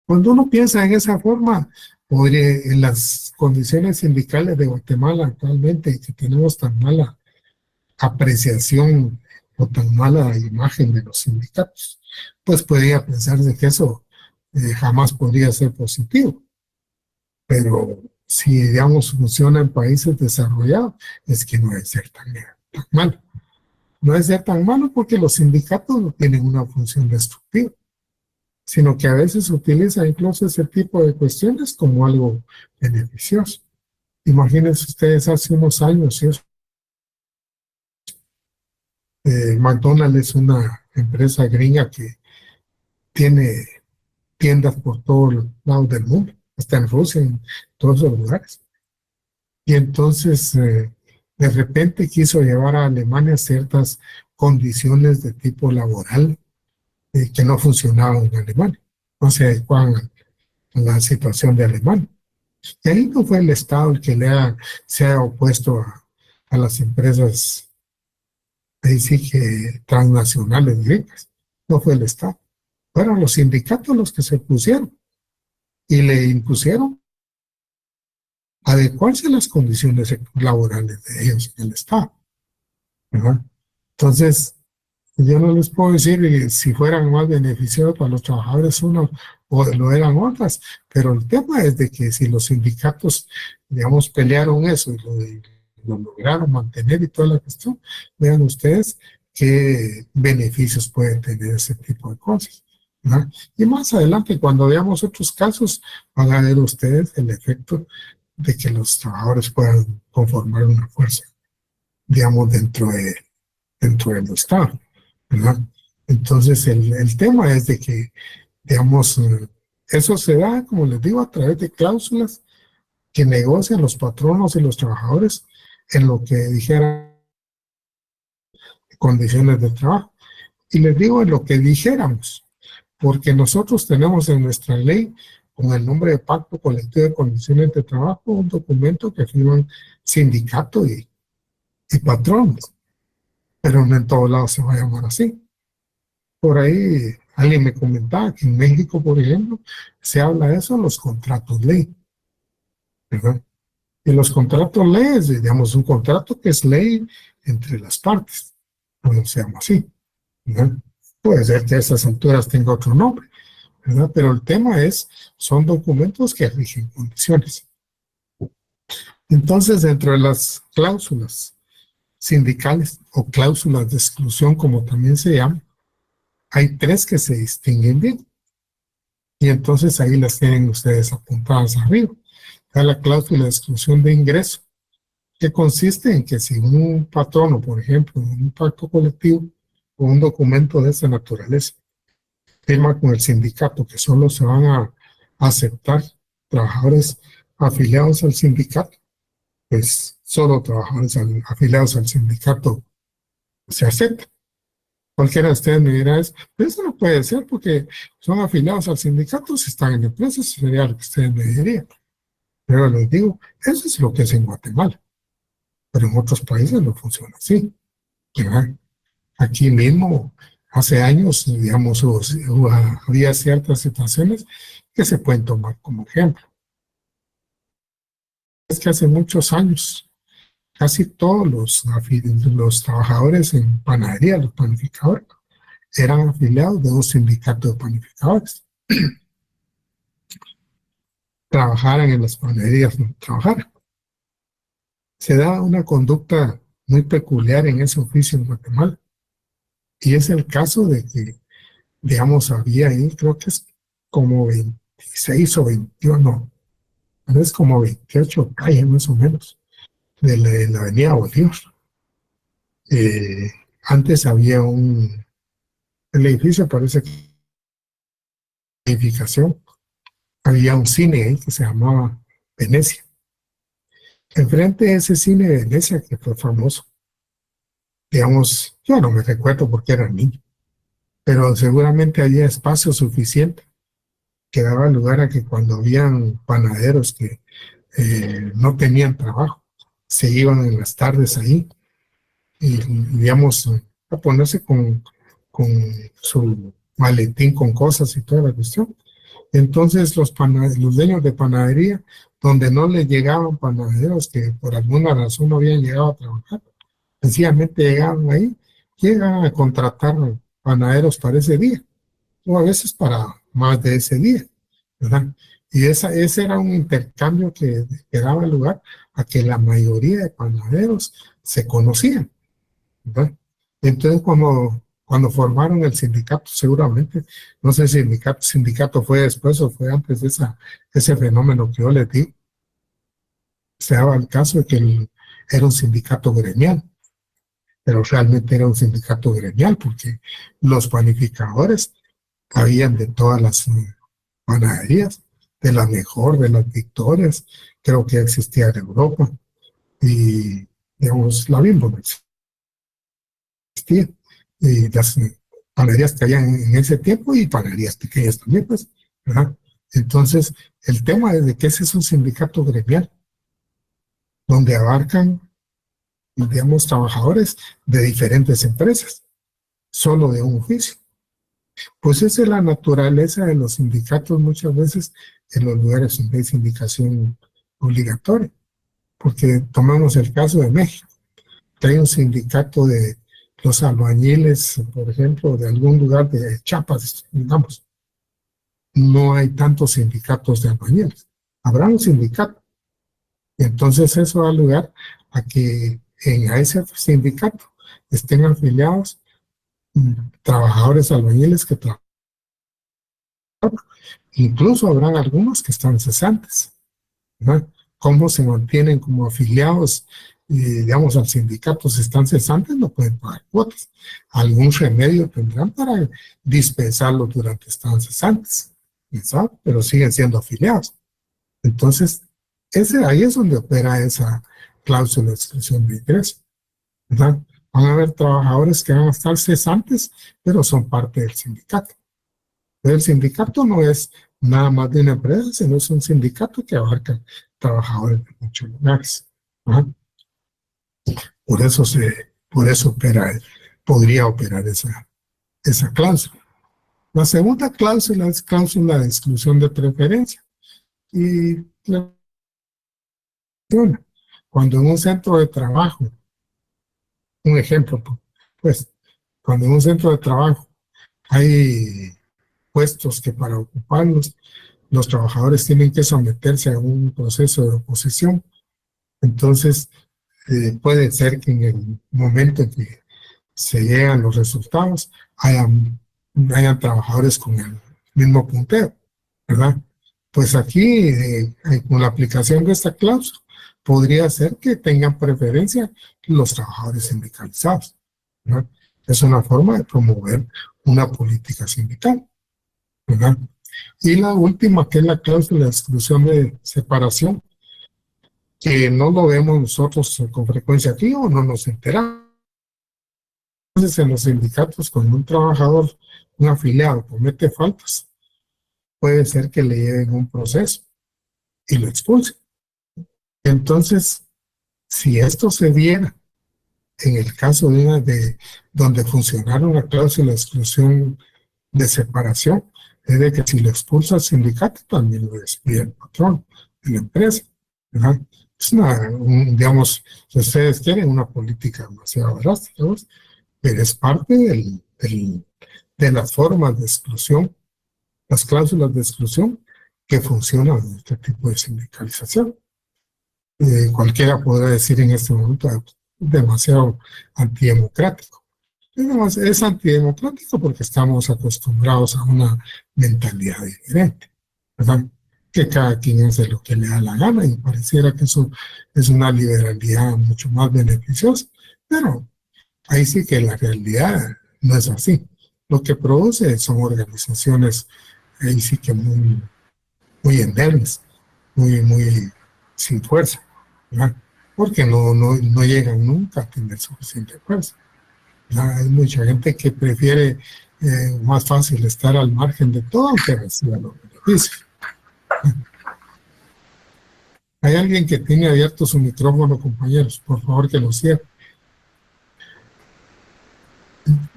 Cuando uno piensa en esa forma, en las condiciones sindicales de Guatemala actualmente, que tenemos tan mala apreciación o tan mala imagen de los sindicatos, pues podría pensarse que eso jamás podría ser positivo. Pero si, digamos, funciona en países desarrollados, es que no debe ser tan malo. No debe ser tan malo porque los sindicatos no tienen una función destructiva, sino que a veces se utiliza incluso ese tipo de cuestiones como algo beneficioso. Imagínense ustedes hace unos años, McDonald's es una empresa gringa que tiene tiendas por todos lados del mundo, hasta en Rusia, en todos los lugares. Y entonces, de repente quiso llevar a Alemania ciertas condiciones de tipo laboral que no funcionaban en Alemania, no se adecuaban a la situación de Alemania. Y ahí no fue el Estado el que se ha opuesto a las empresas, ahí sí que transnacionales gringas, no fue el Estado. Fueron los sindicatos los que se opusieron y le impusieron adecuarse a las condiciones laborales de ellos en el Estado, ¿verdad? Entonces, yo no les puedo decir si fueran más beneficiosos para los trabajadores unos o lo eran otras, pero el tema es de que si los sindicatos, digamos, pelearon eso y lo lograron mantener y toda la cuestión, vean ustedes qué beneficios puede tener ese tipo de cosas, ¿verdad? Y más adelante, cuando veamos otros casos, van a ver ustedes el efecto de que los trabajadores puedan conformar una fuerza, digamos, dentro del Estado, ¿verdad? Entonces, el tema es de que, digamos, eso se da, como les digo, a través de cláusulas que negocian los patronos y los trabajadores en lo que dijeran condiciones de trabajo. Y les digo en lo que dijéramos, porque nosotros tenemos en nuestra ley, con el nombre de Pacto Colectivo de Condiciones de Trabajo, un documento que firman sindicato y patrones, pero no en todos lados se va a llamar así. Por ahí alguien me comentaba que en México, por ejemplo, se habla de eso, los contratos ley, ¿verdad? Y los contratos ley es, digamos, un contrato que es ley entre las partes, no se llama así, ¿verdad? Puede ser que a esas alturas tenga otro nombre, ¿verdad? Pero el tema son documentos que rigen condiciones. Entonces, dentro de las cláusulas sindicales o cláusulas de exclusión, como también se llama, hay tres que se distinguen bien. Y entonces ahí las tienen ustedes apuntadas arriba. Está la cláusula de exclusión de ingreso, que consiste en que si un patrono, por ejemplo, en un pacto colectivo, con un documento de esta naturaleza, firma con el sindicato que solo se van a aceptar trabajadores afiliados al sindicato, pues solo trabajadores afiliados al sindicato se aceptan. Cualquiera de ustedes me dirá, pero eso no puede ser porque son afiliados al sindicato, si están en empresas, sería lo que ustedes me dirían. Pero les digo, eso es lo que es en Guatemala, pero en otros países no funciona así, ¿verdad? Aquí mismo, hace años, digamos, había ciertas situaciones que se pueden tomar como ejemplo. Es que hace muchos años, casi todos los trabajadores en panadería, los panificadores, eran afiliados de un sindicato de panificadores. Trabajaran en las panaderías, no trabajaran. Se da una conducta muy peculiar en ese oficio en Guatemala. Y es el caso de que, digamos, había ahí, creo que es como 26 o 21, es como 28 calles más o menos, de la avenida Bolívar. Antes había el edificio parece que edificación, había un cine ahí que se llamaba Venecia. Enfrente de ese cine de Venecia, que fue famoso, digamos, yo no me recuerdo porque era niño, pero seguramente había espacio suficiente que daba lugar a que cuando habían panaderos que no tenían trabajo, se iban en las tardes ahí y, digamos, a ponerse con su maletín con cosas y toda la cuestión. Entonces los dueños de panadería, donde no les llegaban panaderos que por alguna razón no habían llegado a trabajar, sencillamente llegaban ahí, llegan a contratar panaderos para ese día, o a veces para más de ese día, ¿verdad? Y ese era un intercambio que daba lugar a que la mayoría de panaderos se conocían, ¿verdad? Entonces, cuando formaron el sindicato, seguramente, no sé si el sindicato fue después o fue antes de ese fenómeno que yo les digo, se daba el caso de que era un sindicato gremial, pero realmente era un sindicato gremial porque los panificadores habían de todas las panaderías, de la mejor, de las Victorias, creo que existía en Europa, y digamos, la Bimbo no existía, y las panaderías que habían en ese tiempo y panaderías pequeñas también, pues, ¿verdad? Entonces, el tema es de que ese es un sindicato gremial, donde abarcan, digamos, trabajadores de diferentes empresas, solo de un oficio. Pues esa es la naturaleza de los sindicatos muchas veces en los lugares donde hay sindicación obligatoria. Porque tomamos el caso de México, que hay un sindicato de los albañiles, por ejemplo, de algún lugar de Chiapas, digamos. No hay tantos sindicatos de albañiles. Habrá un sindicato. Y entonces eso da lugar a que a ese sindicato estén afiliados trabajadores albañiles que trabajan. Incluso habrán algunos que están cesantes, ¿verdad? ¿Cómo se mantienen como afiliados, digamos, al sindicato? Si están cesantes, no pueden pagar cuotas. Algún remedio tendrán para dispensarlo durante están cesantes, ¿sabes? Pero siguen siendo afiliados. Entonces, ahí es donde opera esa cláusula de exclusión de ingreso, ¿verdad? Van a haber trabajadores que van a estar cesantes, pero son parte del sindicato. El sindicato no es nada más de una empresa, sino es un sindicato que abarca trabajadores de muchos lugares, ¿no? Por eso podría operar esa cláusula. La segunda cláusula es cláusula de exclusión de preferencia. Y cuando en un centro de trabajo, un ejemplo, pues, cuando en un centro de trabajo hay puestos que para ocuparlos los trabajadores tienen que someterse a un proceso de oposición. Entonces, puede ser que en el momento en que se llegan los resultados, hayan trabajadores con el mismo punteo, ¿verdad? Pues aquí, con la aplicación de esta cláusula, podría ser que tengan preferencia los trabajadores sindicalizados, ¿verdad? Es una forma de promover una política sindical, ¿verdad? Y la última, que es la cláusula de exclusión de separación, que no lo vemos nosotros con frecuencia aquí o no nos enteramos. Entonces, en los sindicatos, cuando un trabajador, un afiliado, comete faltas, puede ser que le lleven un proceso y lo expulsen. Entonces, si esto se diera en el caso de donde funcionara una cláusula de exclusión de separación, es de que si lo expulsa el sindicato, también lo despide el patrón de la empresa, ¿verdad? Es digamos, si ustedes quieren una política demasiado drástica, ¿no? Pero es parte de las formas de exclusión, las cláusulas de exclusión que funcionan en este tipo de sindicalización. Cualquiera podrá decir en este momento demasiado antidemocrático. Es antidemocrático porque estamos acostumbrados a una mentalidad diferente, ¿verdad? Que cada quien hace lo que le da la gana y pareciera que eso es una liberalidad mucho más beneficiosa, pero ahí sí que la realidad no es así. Lo que produce son organizaciones ahí sí que muy endebles, muy sin fuerza, ¿verdad? Porque no llegan nunca a tener suficiente fuerza. Hay mucha gente que prefiere más fácil estar al margen de todo que reciba los beneficios. Hay alguien que tiene abierto su micrófono, compañeros, por favor que lo cierre.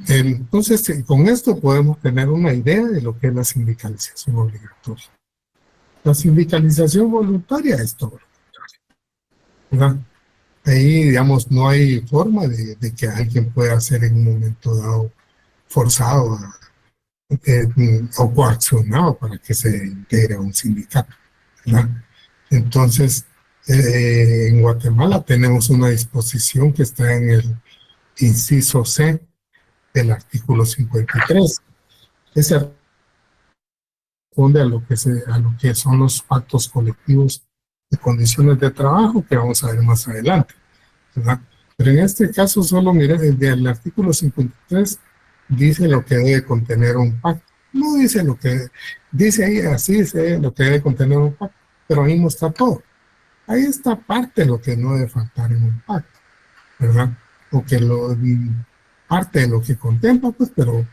Entonces, con esto podemos tener una idea de lo que es la sindicalización obligatoria. La sindicalización voluntaria es todo lo contrario, ¿verdad? Ahí, digamos, no hay forma de que alguien pueda ser en un momento dado forzado o coaccionado para que se integre a un sindicato, ¿verdad? Entonces, en Guatemala tenemos una disposición que está en el inciso C del artículo 53. Ese responde a lo que son los pactos colectivos de condiciones de trabajo que vamos a ver más adelante, ¿verdad? Pero en este caso solo mire, desde el artículo 53 dice lo que debe contener un pacto. No dice lo que dice ahí, así dice lo que debe contener un pacto, pero ahí no está todo. Ahí está parte de lo que no debe faltar en un pacto, ¿verdad? O que parte de lo que contempla, pues, pero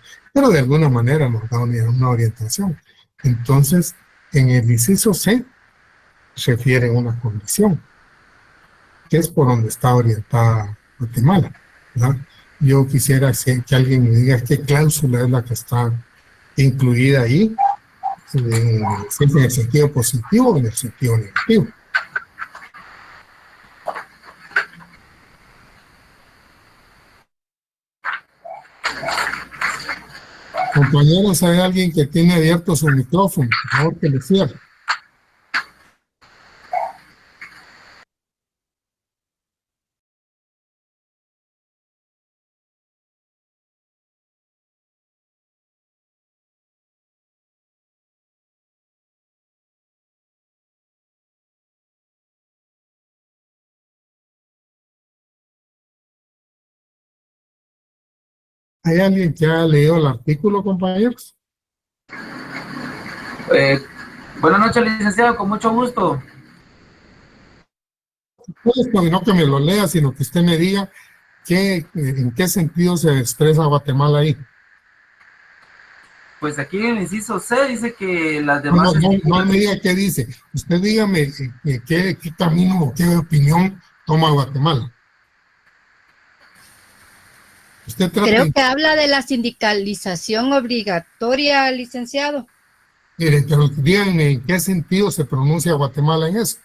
de alguna manera nos da una orientación. Entonces, en el inciso C se refiere a una condición, que es por donde está orientada Guatemala, ¿verdad? Yo quisiera que alguien me diga qué cláusula es la que está incluida ahí, siempre en el sentido positivo o en el sentido negativo. Compañeros, hay alguien que tiene abierto su micrófono, por favor que le cierre. ¿Hay alguien que ha leído el artículo, compañeros? Buenas noches, licenciado, con mucho gusto. Pues, no que me lo lea, sino que usted me diga en qué sentido se expresa Guatemala ahí. Pues aquí en el inciso C dice que las demás... No me diga qué dice. Usted dígame qué camino o qué opinión toma Guatemala. Creo que habla de la sindicalización obligatoria, licenciado. Mire, pero díganme en qué sentido se pronuncia Guatemala en eso.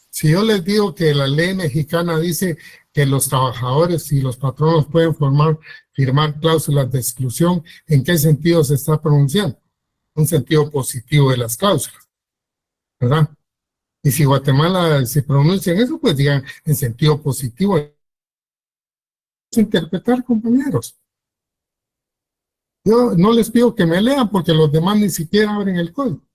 Si yo les digo que la ley mexicana dice que los trabajadores y los patronos pueden firmar cláusulas de exclusión, ¿en qué sentido se está pronunciando? Un sentido positivo de las cláusulas, ¿verdad? Y si Guatemala se pronuncia en eso, pues digan en sentido positivo. Interpretar, compañeros. Yo no les pido que me lean porque los demás ni siquiera abren el código,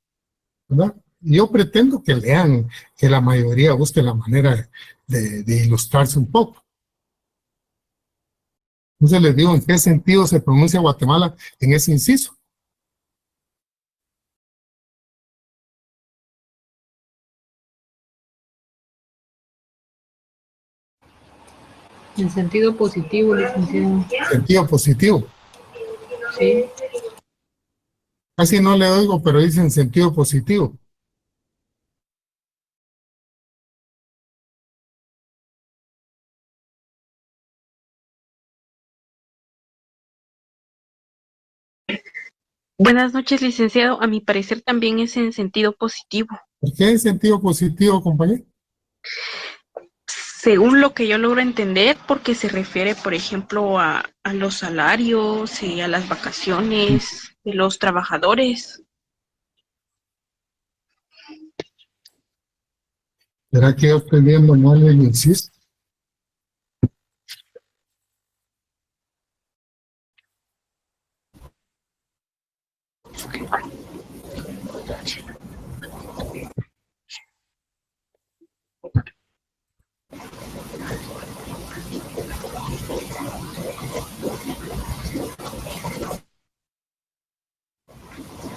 ¿verdad? yo pretendo que lean, que la mayoría busque la manera de ilustrarse un poco. Entonces les digo en qué sentido se pronuncia Guatemala en ese inciso. En sentido positivo, licenciado. Sentido positivo. Sí. Casi no le oigo, pero dice en sentido positivo. Buenas noches, licenciado. A mi parecer también es en sentido positivo. ¿Por qué en sentido positivo, compañero? Según lo que yo logro entender, porque se refiere, por ejemplo, a los salarios y a las vacaciones de los trabajadores. ¿Será que yo estoy viendo mal el inciso?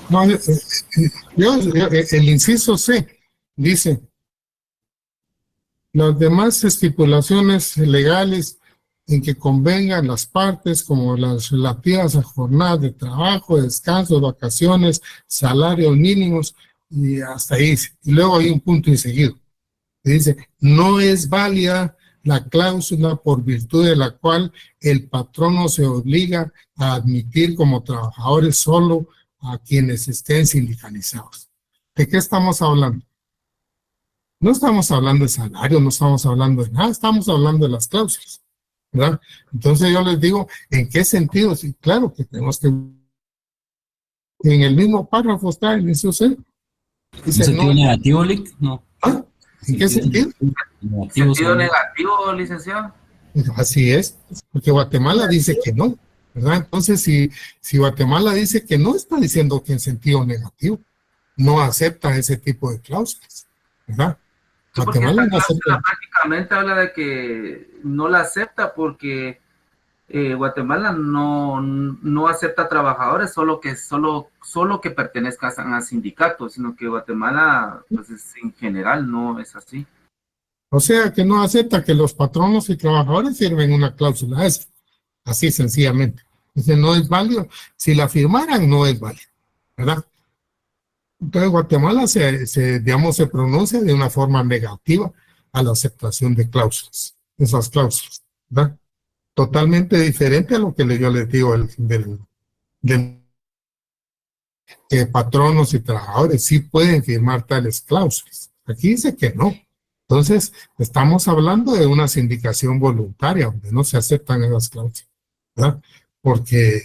No, el inciso C dice, las demás estipulaciones legales en que convengan las partes, como las relativas a jornadas de trabajo, descansos, vacaciones, salarios mínimos, y hasta ahí. Y luego hay un punto inseguido. Dice, no es válida la cláusula por virtud de la cual el patrono se obliga a admitir como trabajadores solo a quienes estén sindicalizados. ¿De qué estamos hablando? No estamos hablando de salario, no estamos hablando de nada, estamos hablando de las cláusulas, ¿verdad? Entonces yo les digo, ¿en qué sentido? Sí, claro que tenemos que... En el mismo párrafo está el inciso C. Dice, ¿en sentido negativo, Lic? No. ¿Ah? ¿En qué sentido? Sentido negativo, licenciado. Así es, porque Guatemala dice que no, ¿verdad? Entonces, si Guatemala dice que no, está diciendo que en sentido negativo no acepta ese tipo de cláusulas, ¿verdad? Sí, Guatemala no acepta. Prácticamente habla de que no la acepta porque Guatemala no acepta trabajadores solo que pertenezcan a sindicatos, sino que Guatemala, pues en general no es así. O sea, que no acepta que los patronos y trabajadores firmen una cláusula esa, así sencillamente. Dice, no es válido. Si la firmaran, no es válido, ¿verdad? Entonces, Guatemala digamos, se pronuncia de una forma negativa a la aceptación de cláusulas, esas cláusulas, ¿verdad? Totalmente diferente a lo que yo les digo que patronos y trabajadores sí pueden firmar tales cláusulas. Aquí dice que no. Entonces, estamos hablando de una sindicación voluntaria, donde no se aceptan esas cláusulas, ¿verdad? Porque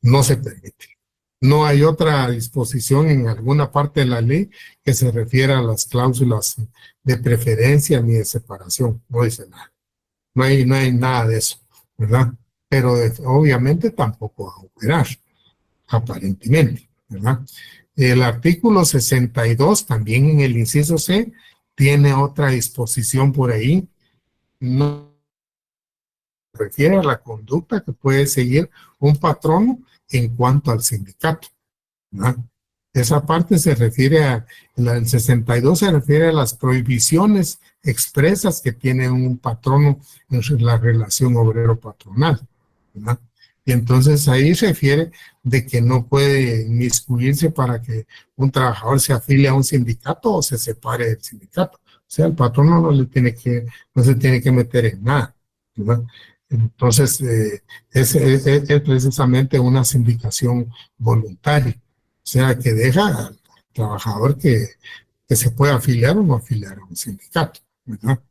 no se permite. No hay otra disposición en alguna parte de la ley que se refiera a las cláusulas de preferencia ni de separación. No dice nada. No hay nada de eso, ¿verdad? Pero obviamente tampoco va a operar, aparentemente, ¿verdad? El artículo 62, también en el inciso C, tiene otra disposición por ahí. No se refiere a la conducta que puede seguir un patrono en cuanto al sindicato, ¿verdad? Esa parte se refiere el 62 se refiere a las prohibiciones expresas que tiene un patrono en la relación obrero-patronal, ¿verdad? Y entonces ahí se refiere de que no puede inmiscuirse para que un trabajador se afilie a un sindicato o se separe del sindicato. O sea, el patrono no se tiene que meter en nada, ¿verdad? Entonces, es precisamente una sindicación voluntaria. O sea, que deja al trabajador que se pueda afiliar o no afiliar a un sindicato, ¿verdad?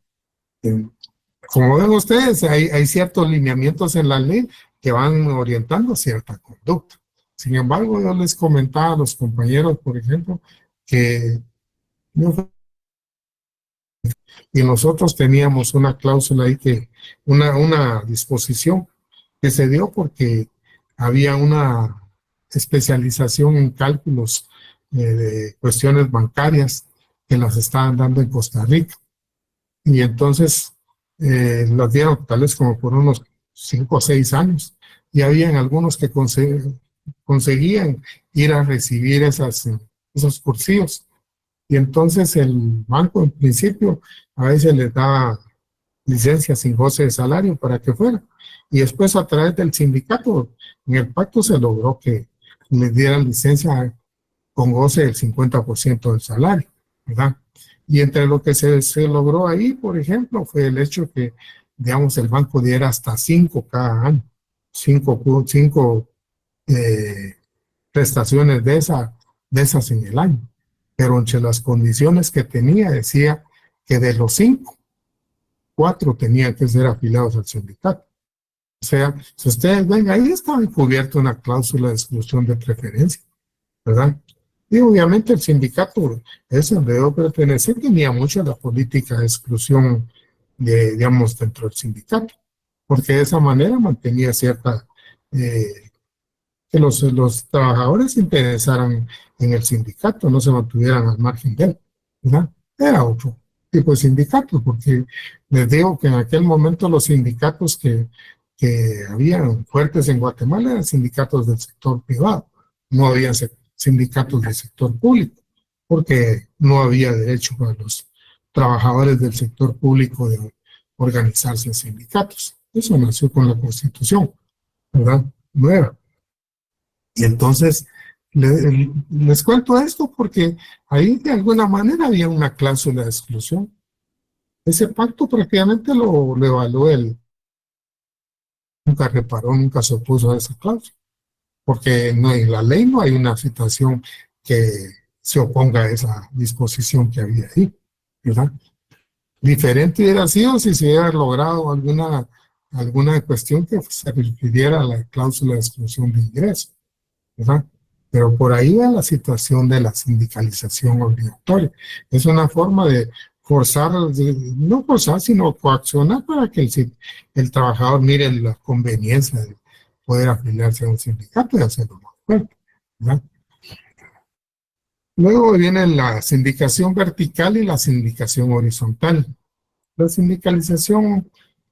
Como ven ustedes, hay ciertos lineamientos en la ley que van orientando cierta conducta. Sin embargo, yo les comentaba a los compañeros, por ejemplo, que y nosotros teníamos una cláusula ahí una disposición que se dio porque había una especialización en cálculos de cuestiones bancarias que las estaban dando en Costa Rica. Y entonces las dieron tal vez como por unos 5 o 6 años. Y habían algunos que conseguían ir a recibir esos cursillos. Y entonces el banco en principio a veces les daba licencia sin goce de salario para que fuera. Y después a través del sindicato, en el pacto se logró que les dieran licencia con goce del 50% del salario, ¿verdad? Y entre lo que se logró ahí, por ejemplo, fue el hecho que, digamos, el banco diera hasta 5 cada año, 5 prestaciones de esas en el año. Pero entre las condiciones que tenía, decía que de los 5, 4 tenían que ser afiliados al sindicato. O sea, si ustedes ven, ahí estaba encubierta una cláusula de exclusión de preferencia, ¿verdad? Y obviamente el sindicato, ese donde debo pertenecer, tenía mucho la política de exclusión, digamos, dentro del sindicato, porque de esa manera mantenía cierta, que los trabajadores se interesaran en el sindicato, no se mantuvieran al margen de él, ¿verdad? Era otro tipo de sindicato, porque les digo que en aquel momento los sindicatos que habían fuertes en Guatemala eran sindicatos del sector privado, no había sindicatos del sector público, porque no había derecho para los trabajadores del sector público de organizarse en sindicatos. Eso nació con la Constitución, ¿verdad? Nueva. Y entonces les cuento esto porque ahí de alguna manera había una cláusula de exclusión. Ese pacto prácticamente lo evaluó él. Nunca reparó, nunca se opuso a esa cláusula, porque no, en la ley no hay una situación que se oponga a esa disposición que había ahí, ¿verdad? Diferente hubiera sido si se hubiera logrado alguna cuestión que se refiriera a la cláusula de exclusión de ingreso, ¿verdad? Pero por ahí va la situación de la sindicalización obligatoria. Es una forma de forzar, no forzar, sino coaccionar para que el trabajador mire la conveniencia de poder afiliarse a un sindicato y hacerlo más fuerte, ¿verdad? Luego viene la sindicación vertical y la sindicación horizontal. La sindicalización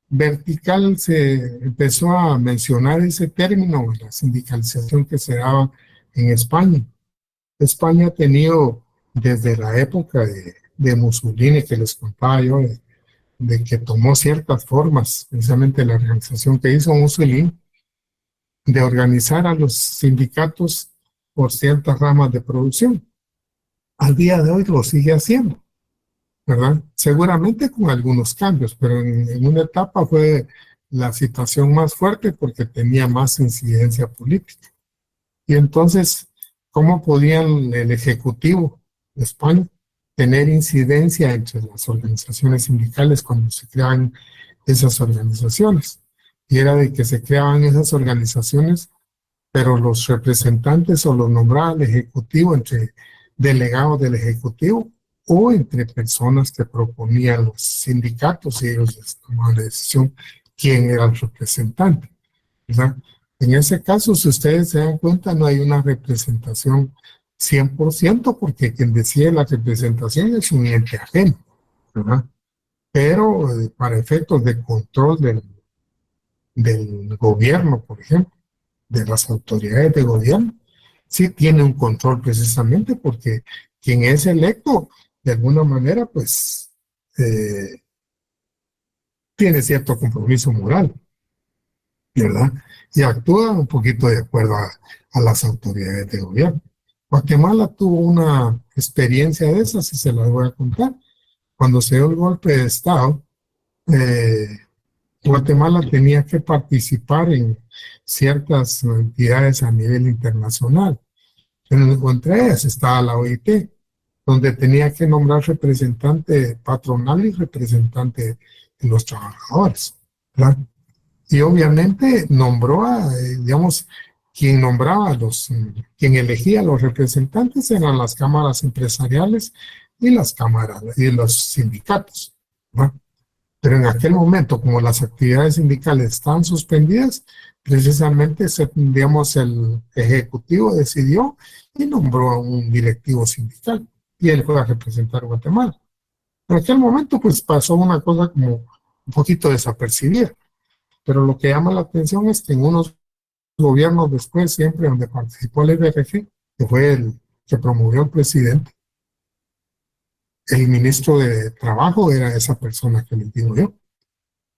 vertical se empezó a mencionar ese término, la sindicalización que se daba en España. España ha tenido desde la época de Mussolini, que les contaba yo, de que tomó ciertas formas, precisamente la organización que hizo Mussolini, de organizar a los sindicatos por ciertas ramas de producción. Al día de hoy lo sigue haciendo, ¿verdad? Seguramente con algunos cambios, pero en una etapa fue la situación más fuerte porque tenía más incidencia política. Y entonces, ¿cómo podían el Ejecutivo de España tener incidencia entre las organizaciones sindicales cuando se creaban esas organizaciones? Y era de que se creaban esas organizaciones, pero los representantes o los nombraba el Ejecutivo entre delegados del Ejecutivo o entre personas que proponían los sindicatos y ellos tomaban la decisión quién era el representante, ¿verdad? En ese caso, si ustedes se dan cuenta, no hay una representación 100% porque quien decide la representación es un ente ajeno, ¿verdad? Pero para efectos de control del gobierno, por ejemplo, de las autoridades de gobierno, sí tiene un control precisamente porque quien es electo, de alguna manera, pues, tiene cierto compromiso moral, ¿verdad? Y actúa un poquito de acuerdo a las autoridades de gobierno. Guatemala tuvo una experiencia de esas y se las voy a contar. Cuando se dio el golpe de Estado, Guatemala tenía que participar en ciertas entidades a nivel internacional. Entre ellas estaba la OIT, donde tenía que nombrar representante patronal y representante de los trabajadores, ¿verdad? Y obviamente nombró digamos, quien nombraba quien elegía a los representantes eran las cámaras empresariales y las cámaras y los sindicatos, ¿verdad? Pero en aquel momento, como las actividades sindicales estaban suspendidas, precisamente, digamos, el Ejecutivo decidió y nombró a un directivo sindical. y él fue a representar a Guatemala. En aquel momento pues pasó una cosa como un poquito desapercibida, pero lo que llama la atención es que en unos gobiernos después, siempre donde participó el FRG, que fue el que promovió el presidente, el ministro de Trabajo era esa persona que les digo yo.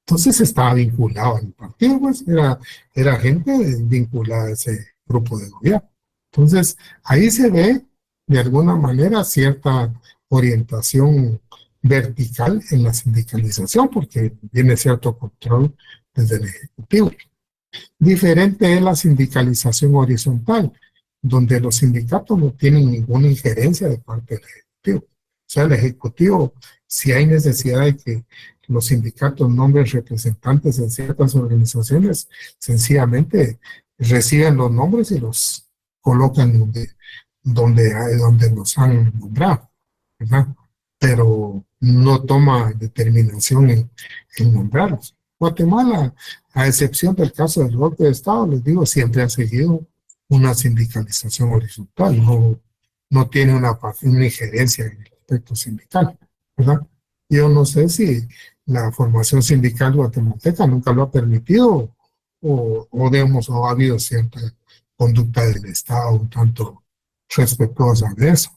Entonces estaba vinculado al partido, pues era gente vinculada a ese grupo de gobierno. Entonces ahí se ve de alguna manera cierta orientación vertical en la sindicalización, porque tiene cierto control desde el Ejecutivo. Diferente es la sindicalización horizontal, donde los sindicatos no tienen ninguna injerencia de parte del Ejecutivo. O sea, el Ejecutivo, si hay necesidad de que los sindicatos nombren representantes en ciertas organizaciones, sencillamente reciben los nombres y los colocan donde los han nombrado, ¿verdad? Pero no toma determinación en nombrarlos. Guatemala, a excepción del caso del golpe de Estado, les digo, siempre ha seguido una sindicalización horizontal, no tiene una injerencia en el aspecto sindical, ¿verdad? Yo no sé si la formación sindical guatemalteca nunca lo ha permitido o ha habido cierta conducta del Estado un tanto respetuosa de eso,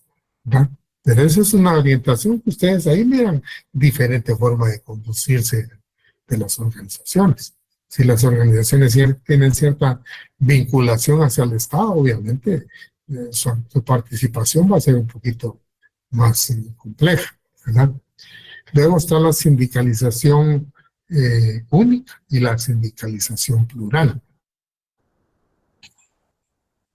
¿verdad? Pero esa es una orientación que ustedes ahí miran diferente forma de conducirse de las organizaciones. Si las organizaciones tienen cierta vinculación hacia el Estado, obviamente su participación va a ser un poquito más compleja, ¿verdad? Luego está la sindicalización única y la sindicalización plural.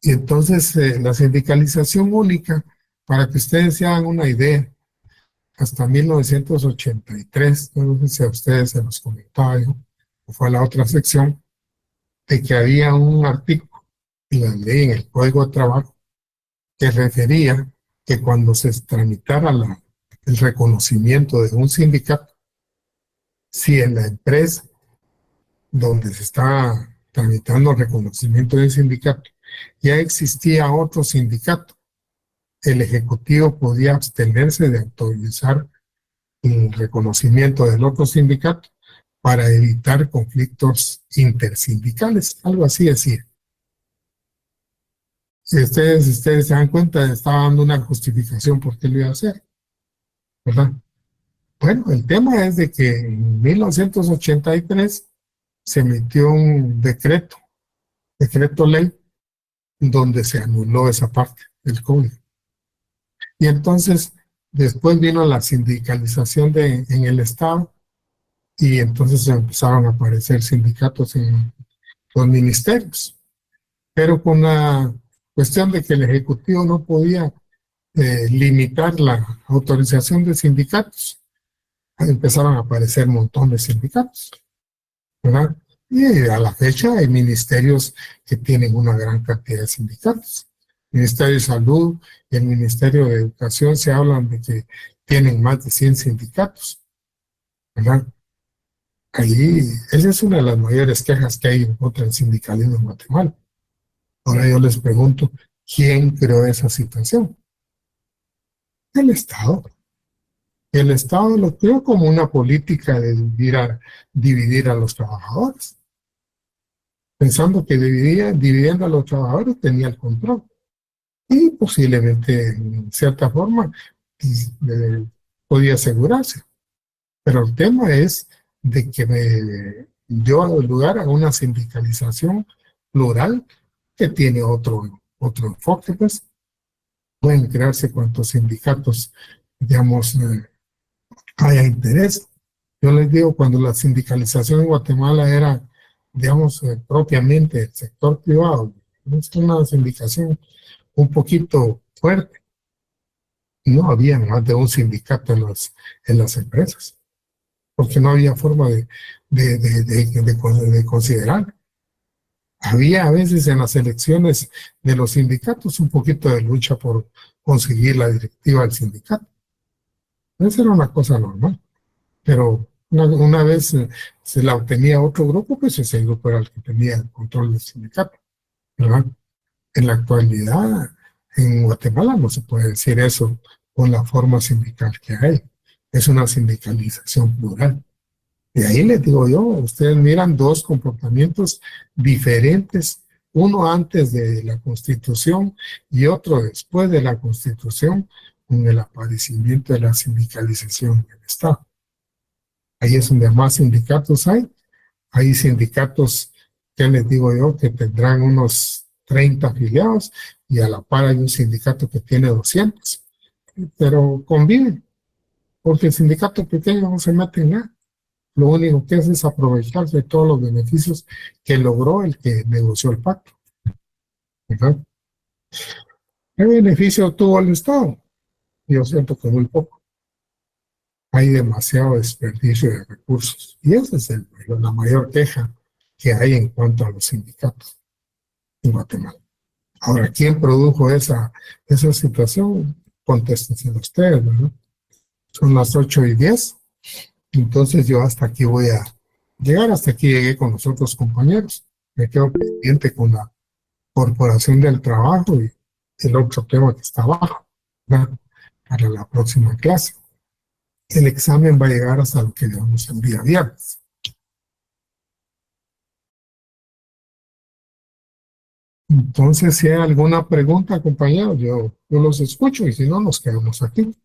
Y entonces la sindicalización única, para que ustedes se hagan una idea, hasta 1983, no sé si a ustedes se los comentaba yo, o fue a la otra sección, de que había un artículo en la ley, en el Código de Trabajo, que refería que cuando se tramitara el reconocimiento de un sindicato, si en la empresa donde se está tramitando el reconocimiento del sindicato ya existía otro sindicato, el Ejecutivo podía abstenerse de autorizar el reconocimiento del otro sindicato para evitar conflictos intersindicales, algo así decía. Si ustedes se dan cuenta, estaba dando una justificación por qué lo iba a hacer, ¿verdad? Bueno, el tema es de que en 1983 se emitió un decreto ley, donde se anuló esa parte del código. Y entonces, después vino la sindicalización en el Estado, y entonces empezaron a aparecer sindicatos en los ministerios. Pero con la cuestión de que el Ejecutivo no podía limitar la autorización de sindicatos, empezaron a aparecer un montón de sindicatos, ¿verdad? Y a la fecha hay ministerios que tienen una gran cantidad de sindicatos. El Ministerio de Salud y el Ministerio de Educación se hablan de que tienen más de 100 sindicatos, ¿verdad? Ahí, esa es una de las mayores quejas que hay contra el sindicalismo en Guatemala. Ahora yo les pregunto, ¿quién creó esa situación? El Estado. El Estado lo creó como una política de dividir a los trabajadores, pensando que dividiendo a los trabajadores tenía el control. Y posiblemente, en cierta forma, podía asegurarse. Pero el tema es de que me dio lugar a una sindicalización plural que tiene otro enfoque, pues. Pueden crearse cuantos sindicatos, digamos, haya interés. Yo les digo, cuando la sindicalización en Guatemala era, digamos, propiamente el sector privado, es una sindicación un poquito fuerte. No había más de un sindicato en las empresas, porque no había forma de considerar. Había a veces en las elecciones de los sindicatos un poquito de lucha por conseguir la directiva del sindicato. Esa era una cosa normal, pero una vez se la obtenía otro grupo, pues ese grupo era el que tenía el control del sindicato, ¿verdad? En la actualidad, en Guatemala no se puede decir eso con la forma sindical que hay. Es una sindicalización plural. Y ahí les digo yo, ustedes miran dos comportamientos diferentes, uno antes de la Constitución y otro después de la Constitución, con el aparecimiento de la sindicalización en el Estado. Ahí es donde más sindicatos hay. Hay sindicatos, que les digo yo, que tendrán unos 30 afiliados y a la par hay un sindicato que tiene 200, pero conviven, porque el sindicato pequeño no se mete en nada. Lo único que es aprovecharse de todos los beneficios que logró el que negoció el pacto. ¿Verdad? ¿Qué beneficio tuvo el Estado? Yo siento que muy poco. Hay demasiado desperdicio de recursos. Y esa es la mayor queja que hay en cuanto a los sindicatos en Guatemala. Ahora, ¿quién produjo esa situación? Contéstense ustedes, ¿verdad? Son las 8:10. Entonces yo hasta aquí voy a llegar. Hasta aquí llegué con los otros compañeros. Me quedo pendiente con la Corporación del Trabajo y el otro tema que está abajo, ¿verdad? Para la próxima clase. El examen va a llegar hasta lo que llevamos el día viernes. Entonces, si hay alguna pregunta, compañeros, yo los escucho y si no, nos quedamos aquí.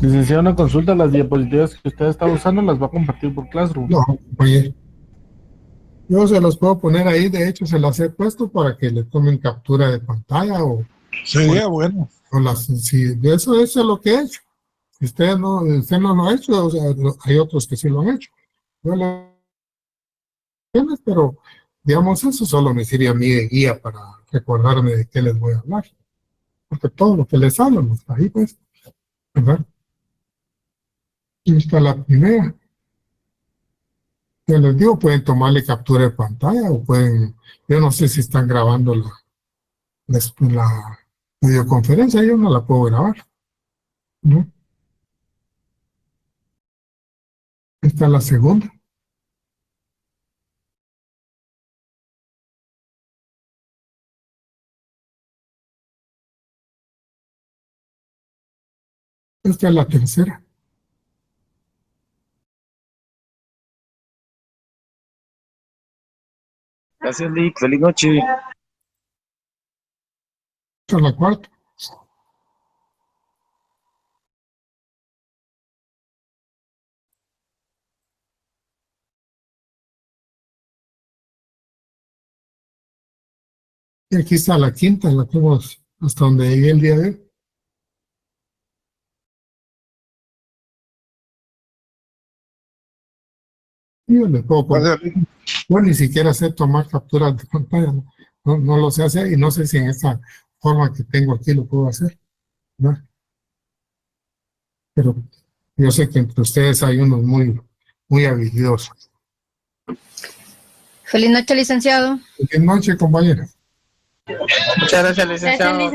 Licenciado, una consulta, las diapositivas que usted está usando las va a compartir por Classroom. No, oye, yo se los puedo poner ahí, de hecho se las he puesto para que le tomen captura de pantalla o bueno. si eso es lo que he hecho. Si usted no lo ha hecho, o sea, hay otros que sí lo han hecho. Yo pero digamos, eso solo me sirve a mí de guía para recordarme de qué les voy a hablar. Porque todo lo que les hablo no está ahí, pues, ¿verdad? Y está la primera. Yo les digo, pueden tomarle captura de pantalla o pueden, yo no sé si están grabando la videoconferencia, yo no la puedo grabar, ¿no? Esta es la segunda. Esta es la tercera. Gracias, Lick. Feliz noche. Esta es la cuarta. Y aquí está la quinta, la que hemos, hasta donde llegué el día de hoy. Y yo les puedo poner, yo ni siquiera sé tomar capturas de pantalla, no lo sé hacer y no sé si en esta forma que tengo aquí lo puedo hacer, ¿no? Pero yo sé que entre ustedes hay unos muy habilidosos. Feliz noche, licenciado. Feliz noche, compañeros. Muchas gracias, licenciado.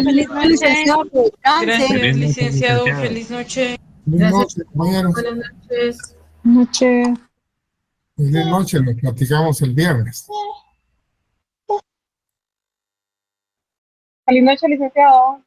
Feliz noche, licenciado. Gracias, licenciado. Feliz noche. Feliz noche, compañeros. Buenas noches. Noche. Feliz noche, nos platicamos el viernes. Feliz noche, licenciado.